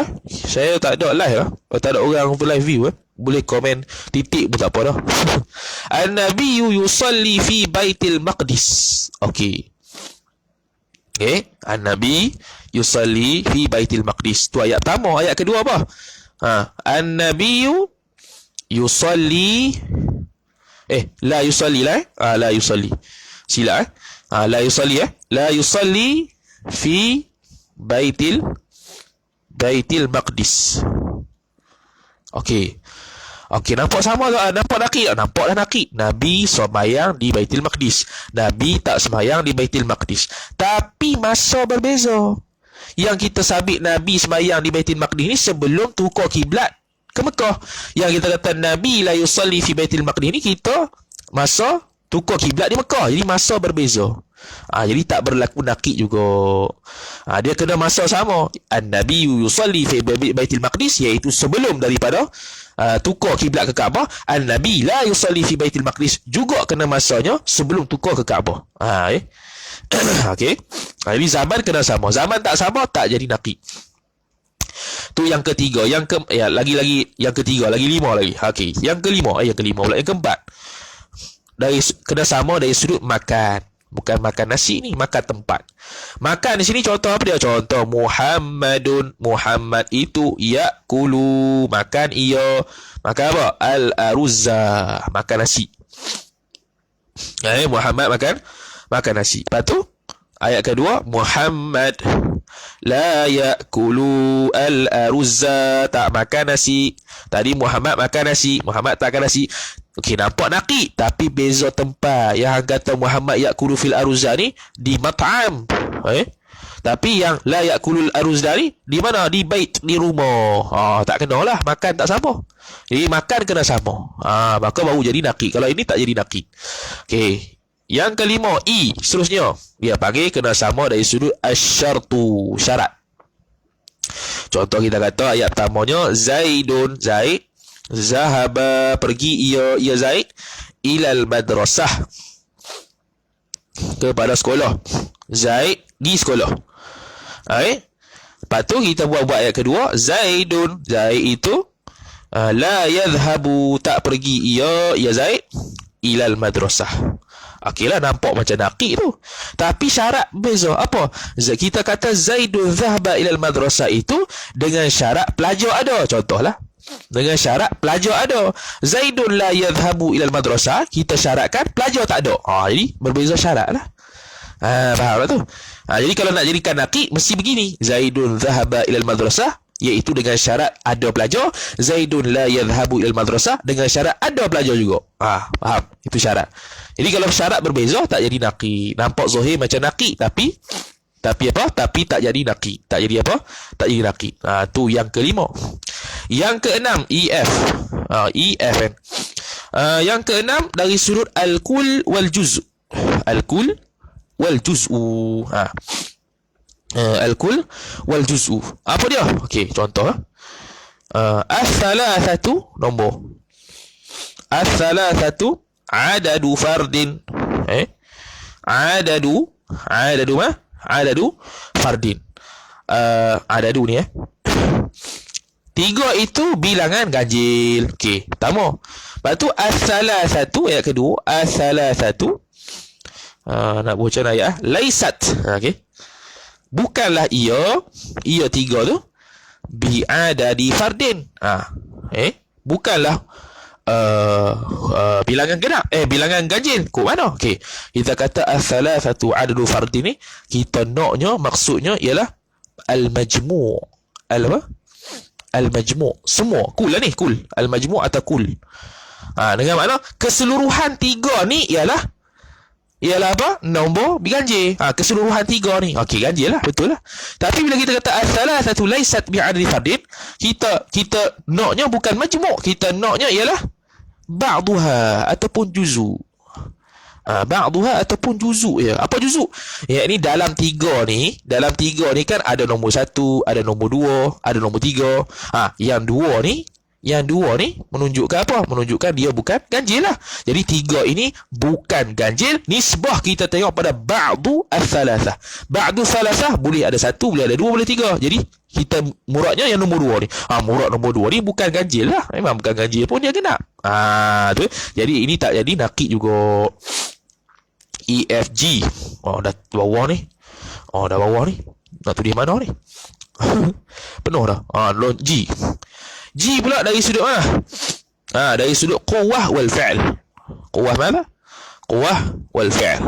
Saya tak ada live tak ada orang live view boleh komen titik pun tak apa dah. An-nabiyyu yusalli fi baitil maqdis. Okey. An-nabi yusalli fi baitil maqdis. Tu ayat pertama. Ayat kedua apa? An-nabiyyu yusalli la yusalli la yusalli. Sila la yusalli la yusalli fi baitil maqdis. Okey. Okey, nampak sama tak? Nampak naqid? Nampak dah naqid. Nabi sembahyang di Baitul Maqdis. Nabi tak sembahyang di Baitul Maqdis. Tapi masa berbeza. Yang kita sabit Nabi sembahyang di Baitul Maqdis ni sebelum tukar kiblat ke Mekah. Yang kita kata Nabi la yusalli fi Baitul Maqdis ni kita masa tukar kiblat di Mekah. Jadi masa berbeza. Jadi tak berlaku naqid juga. Dia kena masa sama. An-Nabi yusalli fi Baitul Maqdis, iaitu sebelum daripada tukar kiblat ke Kaabah. An-Nabi la yusalli fi Baitul Maqdis juga kena masanya sebelum tukar ke Kaabah. Okey. Jadi zaman kena sama. Zaman tak sama tak jadi naqid. Tu yang ketiga. Lagi yang ketiga, lagi 5 lagi. Okey. Yang kelima pula, yang keempat. Kena sama dari sudut makan. Bukan makan nasi ni, makan tempat. Makan di sini contoh apa dia? Contoh Muhammadun. Muhammad itu yakulu, makan ia. Makan apa? Al-aruzza, makan nasi. Muhammad makan nasi. Lepas tu ayat kedua, Muhammad la yakulu al-aruzza, tak makan nasi. Tadi Muhammad makan nasi, Muhammad tak makan nasi. Okey, nampak naqid tapi beza tempat. Yang kata Muhammad yakulu fil aruzza ni di mat'am. Tapi yang la yakulul aruzda ni di mana? Di bait, di rumah. Tak kena lah, makan tak sama. Jadi makan kena sama. Maka baru jadi naqid. Kalau ini tak jadi naqid. Okey. Yang kelima, seterusnya dia panggil kena sama dari sudut asyartu, syarat. Contoh kita kata ayat pertamanya Zaid zahaba, pergi ia Zaid ilal madrasah, kepada sekolah. Zaid di sekolah. Lepas tu kita buat ayat kedua, Zaid itu la yadhhabu, tak pergi ia Zaid ilal madrasah. Okeylah, nampak macam naqid tu. Tapi syarat beza. Apa? Kita kata Zaidun dhahaba ilal madrasah itu dengan syarat pelajar ada. Contohlah, dengan syarat pelajar ada. Zaidun la yadhhabu ilal madrasah, kita syaratkan pelajar tak ada. Jadi berbeza syarat lah. Faham tak tu? Jadi kalau nak jadikan naqid mesti begini. Zaidun dhahaba ilal madrasah, iaitu dengan syarat ada pelajar. Zaidun la yadhhabu ilal madrasah, dengan syarat ada pelajar juga. Faham? Itu syarat. Jadi kalau syarat berbeza tak jadi naqid. Nampak zahir macam naqid, tapi apa? Tapi tak jadi naqid. Tak jadi apa? Tak jadi naqid. Tu yang kelima. Yang keenam, EF kan. Yang keenam dari sudut al-kul wal juz'. Al-kul wal juz'u. Al-kul wal juz'u. Apa dia? Okey, contoh. As-salasatu, nombor. As-salasatu adadu fardin. Adadu fardin. Adadu ni 3 itu bilangan ganjil. Okey, pertama. Lepas tu as-salasatu, ayat kedua, as-salasatu nak baca ayat laisat. Okey. Bukanlah ia 3 tu bi'adadi fardin. Bukanlah bilangan genap, bilangan ganjil. Kok mana? Okey, kita kata as-salasatu adadu fardin ni, kita naknya maksudnya ialah al-majmu'. Al-majmu', semua. Kul lah ni, kul. Al-majmu' atau kul. Dengan makna keseluruhan 3 ni ialah apa? Nombor ganjil. Keseluruhan 3 ni. Okey, ganjil lah, betul lah. Tapi bila kita kata as-salasatu laisat bi'adadi fardin, kita naknya bukan majmu', kita naknya ialah ba'duha ataupun juzu'. Ba'duha ataupun juzu' ya. Apa juzu'? Ini dalam 3 ni kan ada nombor 1, ada nombor 2, ada nombor 3. Yang dua ni menunjukkan apa? Menunjukkan dia bukan ganjil lah. Jadi 3 ini bukan ganjil. Nisbah kita tengok pada ba'du as-salasah. Ba'du salasah boleh ada 1, boleh ada 2, boleh 3. Jadi kita muradnya yang nombor 2 ni. Murad nombor 2 ni bukan ganjil lah. Memang bukan ganjil pun dia genap. Tu. Jadi ini tak jadi naqid juga. EFG. Dah bawah ni. Dah bawah ni. Nak tulis mana ni? Penuh dah. G. G pula dari sudut mana? Dari sudut quwwah wal fi'l. Quwwah mana? Quwwah wal fi'l.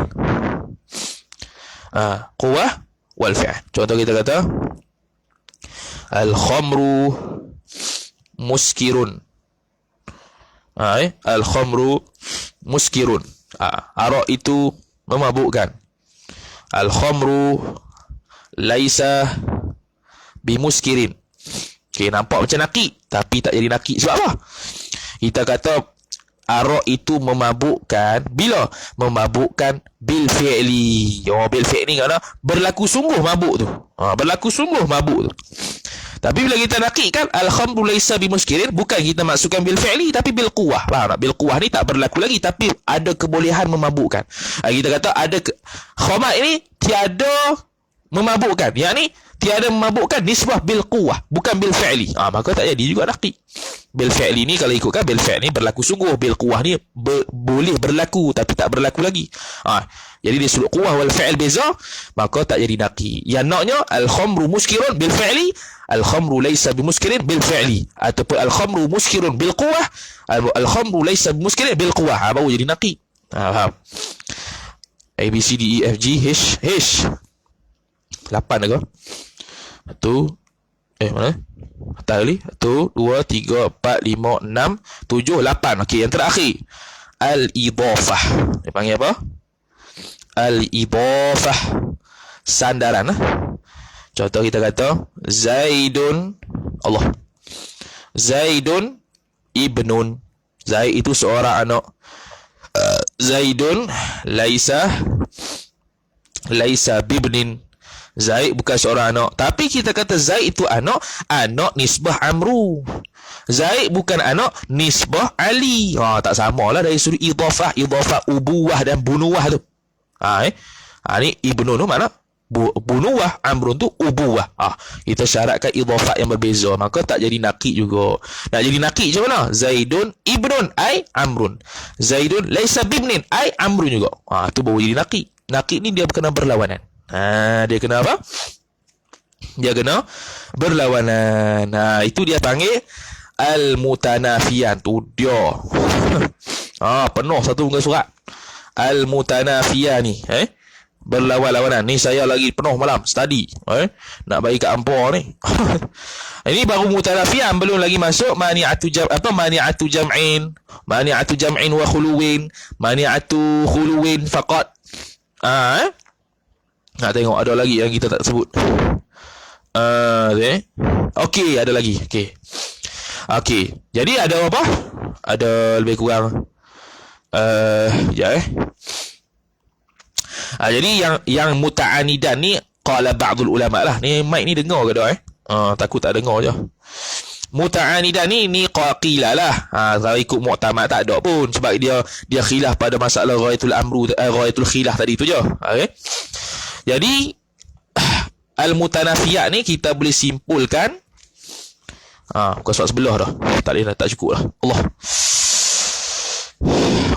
Quwwah wal fi'l. Contoh kita kata al-khamru muskirun. Al-khamru muskirun. Arak itu memabukkan. Al-khamru laisa bimuskirin. Okey, nampak macam naqid, tapi tak jadi naqid. Sebab apa? Kita kata arak itu memabukkan. Bila? Memabukkan bil fi'li. Bil fi'li kerana berlaku sungguh mabuk tu. Berlaku sungguh mabuk tu. Tapi bila kita naqid kan, al-khamru laisa bimuskirin, bukan kita maksudkan bil fi'li, tapi bil quwwah. Faham tak? Bil quwwah ni tak berlaku lagi, tapi ada kebolehan memabukkan. Kita kata ada khamar ini tiada memabukkan. Yang ni tiada memabukkan nisbah bil quwwah, bukan bil fi'li. Maka tak jadi juga naqid. Bil fi'li ni kalau ikutkan bil fi'li ni berlaku sungguh, bil quwwah ni boleh berlaku tapi tak berlaku lagi. Jadi di sudut quwwah wal fi'l beza, maka tak jadi naqid. Yang naknya al-khamru muskirun bil fi'li, al-khamru laysa bimuskirin bil fi'li, ataupun al-khamru muskirun bil quwwah, al-khamru laysa bimuskirin bil quwwah. Baru jadi naqid. Faham? A B C D E F G H 8 dah. 1 mana? Tali 1 2 3 4 5 6 7 8. Okey, yang terakhir al-idhafah. Dia panggil apa? Al-idhafah. Sandaran. Contoh kita kata Zaidun Allah. Zaidun ibnun. Zaid itu seorang anak. Zaidun laisa bibnin. Zaid bukan seorang anak. Tapi kita kata Zaid itu anak nisbah Amru. Zaid bukan anak nisbah Ali. Tak samalah dari sudut idhafah ubuwah dan bunuwah tu. Ni ibnun tu mana? Bunuwah, Amrun tu ubuwah. Kita syaratkan idhafah yang berbeza, maka tak jadi naqid juga. Nak jadi naqid macam mana? Zaidun ibnun ai Amrun. Zaidun laisa bibnin ai Amrun juga. Tu baru jadi naqid. Naqid ni dia kena berlawanan. Dia kena apa? Dia kena berlawanan. Itu dia panggil al-mutanafiyan. Tu dia. Penuh satu muka surat. Al-mutanafiyan ni, berlawan-lawanan. Ni saya lagi penuh malam study, nak bagi kat ampor ni. Ini baru mutanafiyan, belum lagi masuk mani'atu jam'in, mani'atu jam'in wa khuluwin, mani'atu khuluwin faqat. Nak tengok ada lagi yang kita tak sebut. Okey, ada lagi. Okey. Jadi ada apa? Ada lebih kurang jadi yang muta'anidan ni qala ba'dul ulama lah. Ni mic ni dengar ke dah takut tak dengar je. Muta'anidan ni qila lah. Kalau ikut mu'tamad tak ada pun, sebab dia khilaf pada masalah ghayatul amru, ghayatul khilaf tadi tu je. Jadi al-mutanafiyat ni kita boleh simpulkan bukan soal sebelah dah. Tak boleh dah, tak cukup lah. Allah.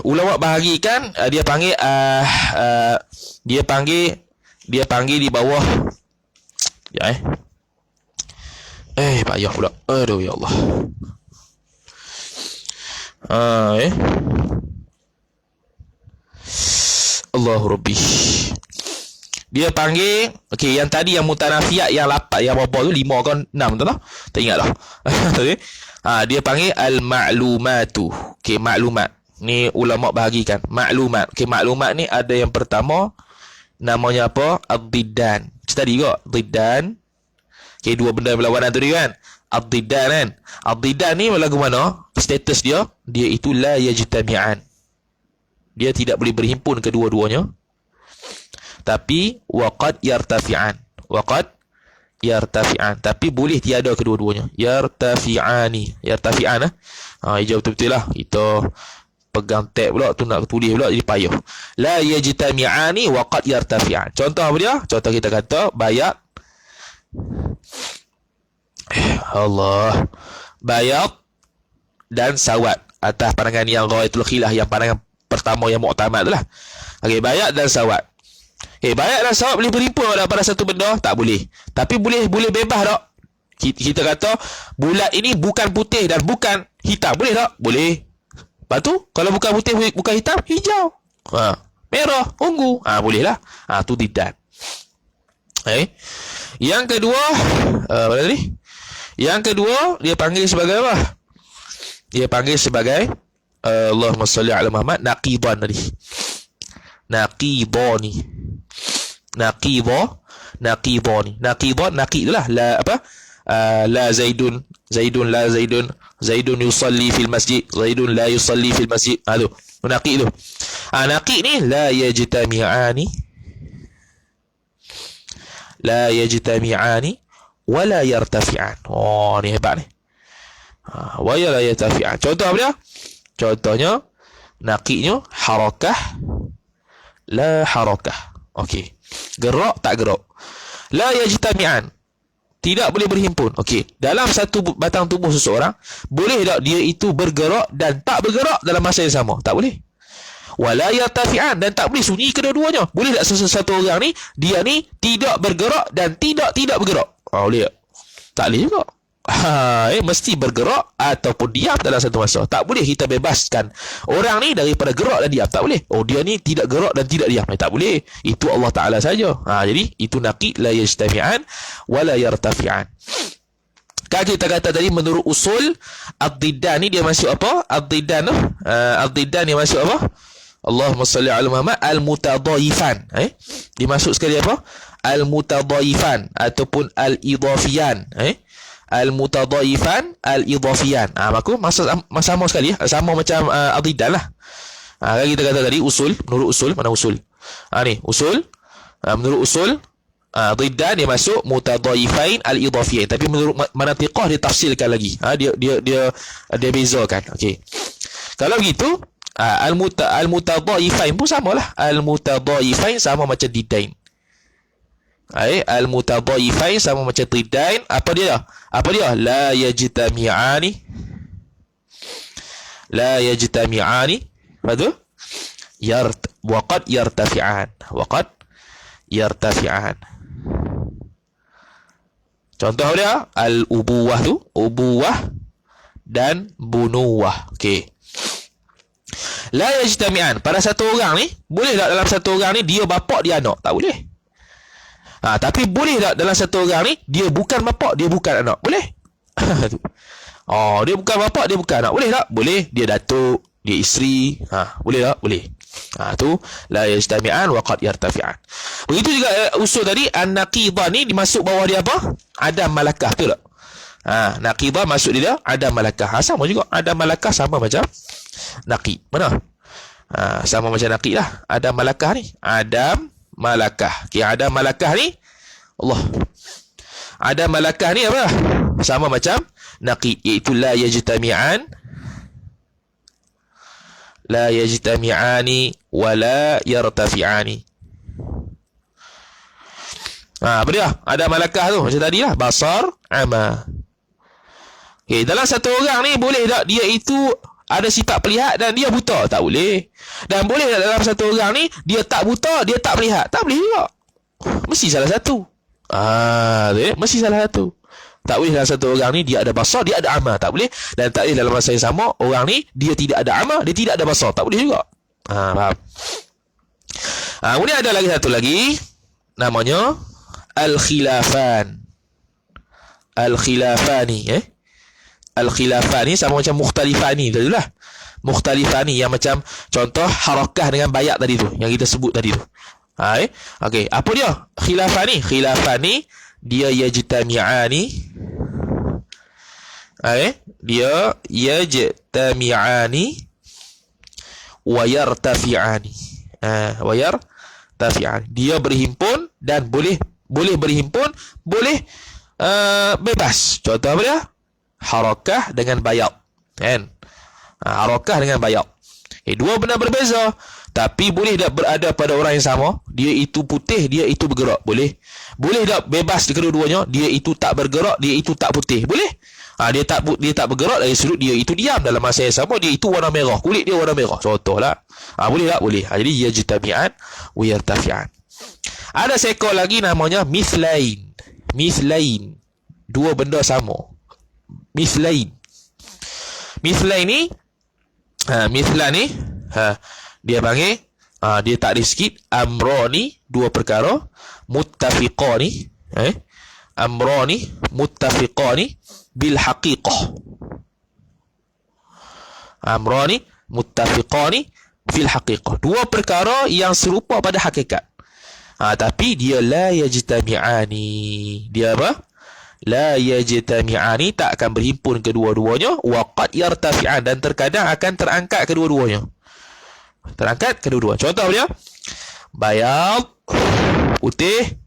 Ulama bahagikan dia panggil di bawah payah pula. Aduh ya Allah. Allahu Rabbi. Dia panggil yang tadi yang mutanafiat yang lapat yang berapa tu 5 ke 6 betul tak? Tak ingat dah. Dia panggil al-ma'lumatu. Maklumat. Ni ulama bahagikan maklumat. Maklumat ni ada yang pertama namanya apa? Ad-diddan. Tadi juga diddan. Dua benda berlawanan tu dia kan. Ad-diddan kan. Ad-diddan ni lagu mana? Status dia itu la yajtami'an. Dia tidak boleh berhimpun kedua-duanya. Tapi waqad yartafi'an. Tapi boleh tiada kedua-duanya. Yartafi'an. Hijau betul-betul lah. Kita pegang tab pula tu, nak tulis pula jadi payah. La yajtami'ani wa qad yartafi'an. Contoh apa dia? Contoh kita kata bayat dan sawat atas pandangan yang ghayatul khilaf, yang pandangan pertama yang mu'tamad tu lah. Bayat dan sawat. Bayat dan sawat boleh berhimpun pada satu benda? Tak boleh. Tapi boleh bebas tak? Kita kata bulat ini bukan putih dan bukan hitam. Boleh tak? Boleh. Lepas tu kalau bukan putih bukan hitam, hijau, merah, ungu, boleh lah. Tu diddan. Yang kedua apa tadi? Yang kedua dia panggil sebagai apa? Dia panggil sebagai Allahumma salli ala Muhammad, naqidan tadi. Naqidani. Naqid itulah la apa? La Zaidun yusalli fil masjid, Zaidun la yusalli fil masjid. Tu naqid tu. Naqid ni la yajtami'ani wa la yartafi'an. Ni hebat ni. Wa la yartafi'an. Contoh apa dia? Contohnya naqidnya harakah la harakah. Okey. Gerak tak gerak. La yajtami'an. Tidak boleh berhimpun. Dalam satu batang tubuh seseorang, boleh tak dia itu bergerak dan tak bergerak dalam masa yang sama? Tak boleh. Wala yartafi'an, dan tak boleh sunyi kedua-duanya. Boleh tak satu orang ni, dia ni tidak bergerak dan tidak bergerak? Boleh tak? Tak boleh juga. Mesti bergerak ataupun diam dalam satu masa. Tak boleh kita bebaskan orang ni daripada gerak dan diam. Tak boleh. Dia ni tidak gerak dan tidak diam. Tak boleh. Itu Allah Ta'ala saja. Jadi itu naqid la yajtami'an wa la yartafi'an. Kan kita kata tadi menurut usul ad-diddan ni dia masuk apa? Ad-diddan tu ad-diddan dia masuk apa? Allahumma salli ala Muhammad al-mutadhaifan. Dimasuk sekali apa? al-mutadhaifan ataupun al-idhafiyan. Al-mutadhaifan, al-idhafiyan. Maka sama sekali, sama macam ad-diddan lah. Kan kita kata tadi usul, menurut usul, mana usul? Ni usul. Menurut usul, diddan dia masuk mutadhaifain al-idhafiyain. Tapi menurut manatiqah dia tafsilkan lagi. Dia bezakan. Okey. Kalau begitu, al-mutadhaifain pun samalah. Al-mutadhaifain sama macam diddain. Al-mutadhaifain sama macam diddain. Apa dia? La yajtami'ani. La yajtami'ani. Apa tu? Waqad yartafi'an. Waqad yartafi'an. Contoh dia al-ubuwah tu, ubuwah dan bunuwah. Okey. La yajtami'an. Pada satu orang ni, boleh tak dalam satu orang ni dia bapak dia anak? Tak boleh. Tapi boleh tak dalam satu orang ni dia bukan bapak, dia bukan anak? Boleh. Dia bukan bapak, dia bukan anak. Boleh tak? Boleh. Dia datuk, dia isteri. Boleh tak? Boleh. Tu la yajtami'an wa qad yartafi'an. Begitu juga usul tadi an-naqidah ni dimasuk bawah dia apa? Adam malakah, betul tak? Naqidah masuk dia adam malakah. Sama juga. Adam malakah sama macam naqid. Mana? Sama macam naqid lah. Adam malakah ni. Adam malakah. Okay, Adam malakah ni Allah. Adam malakah ni apa? Sama macam naqid, iaitu la yajtami'an, la yajtami'ani wa la yartafi'ani. Apa dia? Adam malakah tu macam tadi lah, basar, ama. Okay, dalam satu orang ni boleh tak dia itu ada sifat melihat dan dia buta? Tak boleh. Dan boleh tak dalam satu orang ni dia tak buta, dia tak melihat? Tak boleh juga. Mesti salah satu. Mesti salah satu. Tak boleh dalam satu orang ni dia ada basar, dia ada ama. Tak boleh. Dan tak boleh dalam masa yang sama orang ni dia tidak ada ama, dia tidak ada basar. Tak boleh juga. Faham? Kemudian ada lagi satu lagi, namanya al-khilafan. Al-khilafani. Al-khilafani sama macam mukhtalifani tadi lah. Mukhtalifani yang macam contoh harakah dengan bayak tadi tu, yang kita sebut tadi tu. Okey, apa dia? Khilafani. Khilafani dia yajtami'ani. Dia yajtami'ani wa yartafi'ani. Wa yartafi'ani. Dia berhimpun dan boleh berhimpun, boleh bebas. Contoh apa dia? Harakah dengan bayak. Kan? Harakah dengan bayak. Dua benda berbeza, tapi boleh tak berada pada orang yang sama? Dia itu putih, dia itu bergerak. Boleh. Boleh tak bebas kedua-duanya? Dia itu tak bergerak, dia itu tak putih. Boleh. Dia tak bergerak dari sudut dia itu diam, dalam masa yang sama dia itu warna merah, kulit dia warna merah. Contohlah. Boleh tak? Boleh. Jadi yajtami'an wa yartafi'an. Ada seekor lagi namanya mithlain. Mithlain. Dua benda sama. Mithlain. Mithlain ni mithlan ni dia panggil dia takrif sikit, amrani, dua perkara, muttafiqani, amrani muttafiqani bil haqiqah. Amrani muttafiqani fil haqiqah. Dua perkara yang serupa pada hakikat. Tapi dia la yajtami'ani. Dia apa? La yajtami'ani, tak akan berhimpun kedua-duanya, wa qad yartafi'an, dan terkadang akan terangkat kedua-duanya. Terangkat kedua-duanya. Contoh dia bayad, putih,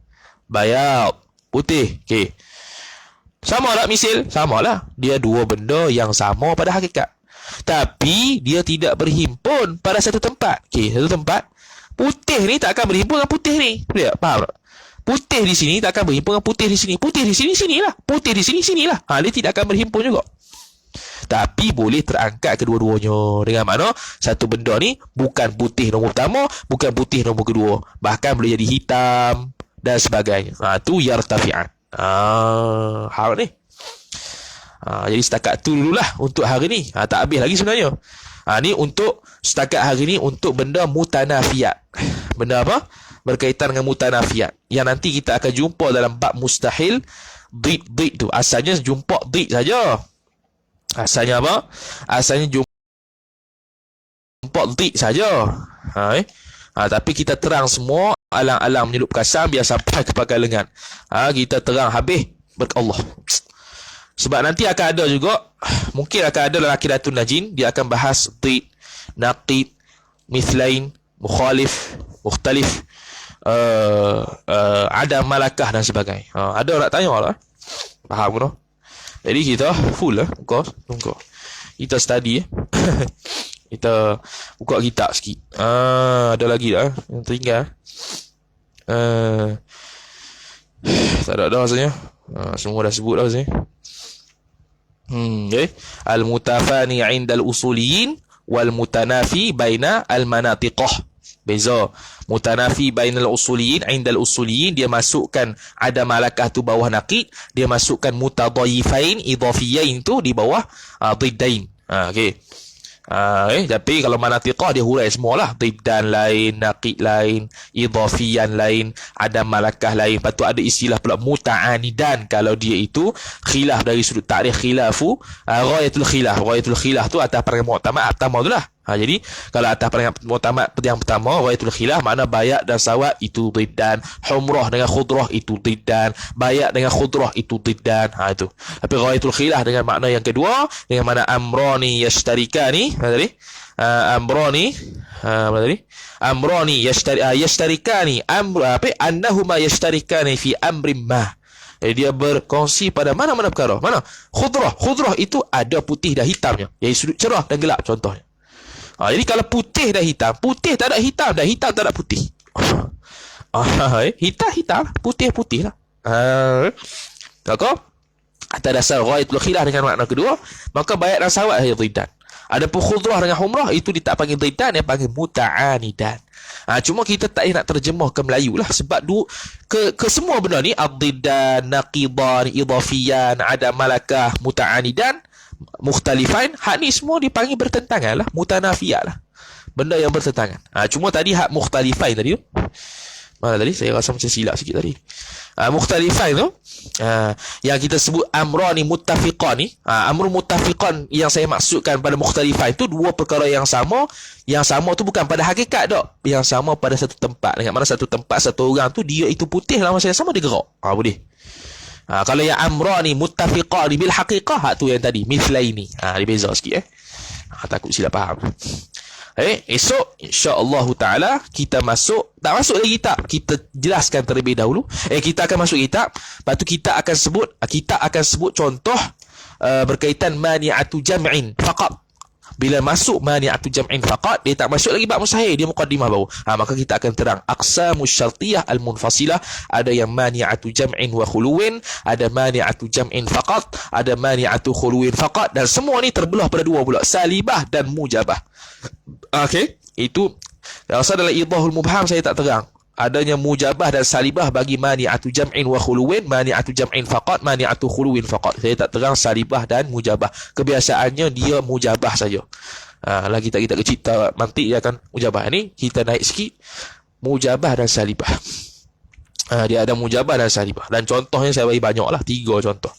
bayad, putih. Okey. Sama tak misil? Samalah. Dia dua benda yang sama pada hakikat. Tapi dia tidak berhimpun pada satu tempat. Okey, satu tempat. Putih ni tak akan berhimpun dengan putih ni. Faham tak? Putih di sini tak akan berhimpun dengan putih di sini. Putih di sini, sinilah. Putih di sini, sinilah. Dia tidak akan berhimpun juga. Tapi boleh terangkat kedua-duanya. Dengan makna satu benda ni bukan putih nombor pertama, bukan putih nombor kedua. Bahkan boleh jadi hitam dan sebagainya. Tu yartafi'an. Hal ni. Jadi setakat tu dululah untuk hari ni. Tak habis lagi sebenarnya. Ni untuk setakat hari ni untuk benda mutanafiyat. Benda apa? Berkaitan dengan mutanafiyat, yang nanti kita akan jumpa dalam bab mustahil. Did tu asalnya jumpa did saja. Asalnya apa? Asalnya jumpa did saja. Tapi kita terang semua alang-alang menyelup kasam biar sampai ke pangkal lengan. Kita terang habis berkat Allah. Sebab nanti akan ada juga, mungkin akan ada dalam Aqidatun Najin, dia akan bahas dhid, naqid, mithlain, mukhalif, mukhtalif, ada malakah dan sebagainya. Ada orang nak tanya lah. Faham ke? Jadi kita full lah. Tunggu. Kita study kita buka kitab sikit. Ada lagi dah yang tertinggal. Tak ada dah rasanya. Semua dah sebut dah rasanya. Okay. Al-mutafani 'inda al-usuliyin wal mutanafi baina al-manatiqah. Beza. Mutanafi bainal usuliyin, 'inda al-usuliyin dia masukkan ada malakah tu bawah naqid, dia masukkan mutadayyifain idhafiyain tu di bawah dhiddain. Okey. Tapi kalau manatiqah dia hurai semualah, dhiddan lain, naqid lain, idhafiyan lain, ada malakah lain. Lepas tu ada istilah pula muta'anidan, kalau dia itu khilaf dari sudut takrif khilafu ghayatul khilaf tu atas pandangan mu'tamad pertama tu lah. Jadi kalau atas pandangan mu'tamad yang pertama ghayatul khilaf, makna bayak dan sawab itu dhiddan, humrah dengan khudrah itu dhiddan, bayak dengan khudrah itu dhiddan. Itu. Tapi ghayatul khilaf dengan makna yang kedua, dengan makna amrani yashtarikani, tadi amrani amrani yashtarikani annahuma yashtarikani fi amrin ma. Jadi dia berkongsi pada mana-mana perkara. Mana? Khudrah itu ada putih dan hitamnya, iaitu sudut cerah dan gelap contohnya. Jadi kalau putih dan hitam, putih tak ada hitam dan hitam tak ada putih. Hitam, putih lah. Tak kau? Atas dasar ghayatul khilaf dengan makna kedua, maka bayak dan sawab adalah dhiddan. Adapun khudrah dengan humrah itu dia tak panggil dhiddan, dia panggil muta'anidan. Cuma kita tak nak terjemah ke Melayu lah, sebab ke semua benda ni ad-dhiddan, naqidan, idhafiyan, ada malakah, muta'anidan, mukhtalifain, hak ni semua dipanggil bertentangan lah, mutanafiyah lah, benda yang bertentangan. Cuma tadi hak mukhtalifain tadi tu, mana tadi saya rasa macam silap sikit tadi. Mukhtalifain tu yang kita sebut amrani muttafiqan ni, amrun muttafiqan yang saya maksudkan pada mukhtalifain tu dua perkara yang sama. Yang sama tu bukan pada hakikat dok, yang sama pada satu tempat. Dengan mana satu tempat satu orang tu dia itu putih dalam masa yang sama dia gerak. Boleh. Kalau yang amrani muttafiqan bil haqiqah, hak tu yang tadi mithlaini. Dia beza sikit takut silap faham. Esok insya-Allah taala kita masuk, tak masuk lagi kitab, kita jelaskan terlebih dahulu. Kita akan masuk kitab, lepas tu kita akan sebut contoh berkaitan mani'atu jam'in faqat. Bila masuk mani'atu jam'in faqat, dia tak masuk lagi bab mustahil, dia muqaddimah baru. Maka kita akan terang aqsamus syartiyah al-munfasilah, ada yang mani'atu jam'in wa khuluwin, ada mani'atu jam'in faqat, ada mani'atu khuluwin faqat, dan semua ni terbelah pada dua pula, salibah dan mujabah. Okey, itu rasa dalam idahul mubham saya tak terang adanya mujabah dan salibah bagi mani'atu jam'in wa khuluwin, mani'atu jam'in faqat, mani'atu khuluwin faqat. Saya tak terang salibah dan mujabah. Kebiasaannya dia mujabah saja. Lagi kita kecil mantik dia akan mujabah. Ini kita naik sikit, mujabah dan salibah. Dia ada mujabah dan salibah. Dan contohnya saya bagi banyak lah, 3 contoh.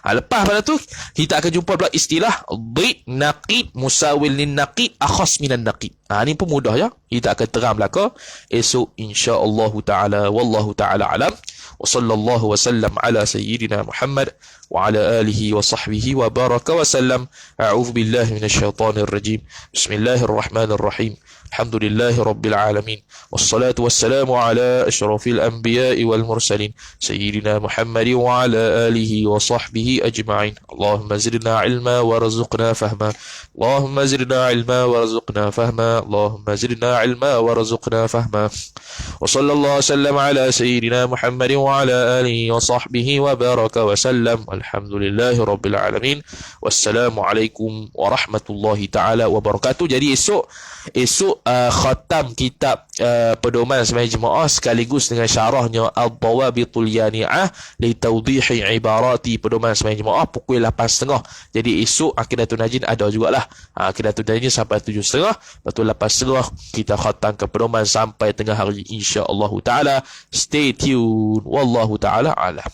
Lepas pada tu kita akan jumpa pula istilah dhid, naqid, musawil lin naqid, akhas minan naqid. Ni pun mudah ya. Kita akan terang belaka esok insya-Allah taala. Wallahu taala alam. Wa sallallahu wasallam ala sayyidina Muhammad wa ala alihi wa sahbihi wa baraka wa sallam. A'udzu billahi minasyaitonir rajim. Bismillahirrahmanirrahim. Alhamdulillahi rabbil alamin. Wassalatu wassalamu ala asyrafil anbiya'i wal mursalin sayyidina Muhammad wa ala alihi wa sahbihi ajma'in. Allahumma zidna ilma warzuqna fahma. Allahumma zidna ilma warzuqna fahma. Allahumma zidna ilma warzuqna fahma. Wa sallallahu wasallam ala sayyidina Muhammad wa ala alihi wa sahbihi wa baraka wa sallam. Alhamdulillahi rabbil alamin. Wassalamu alaikum warahmatullahi taala wabarakatuh. Jadi esok khatam kitab pedoman sembahyang jemaah sekaligus dengan syarahnya Ad-Dawabitul Yani'ah li tawdihi ibarati pedoman sembahyang jemaah pukul 8.30. Jadi esok Aqidatun Najin ada jugalah. Aqidatun Najin sampai 7.30, lepas tu 8.30 kita khatam ke pedoman sampai tengah hari insya-Allah taala. Stay tune. Wallahu taala alam.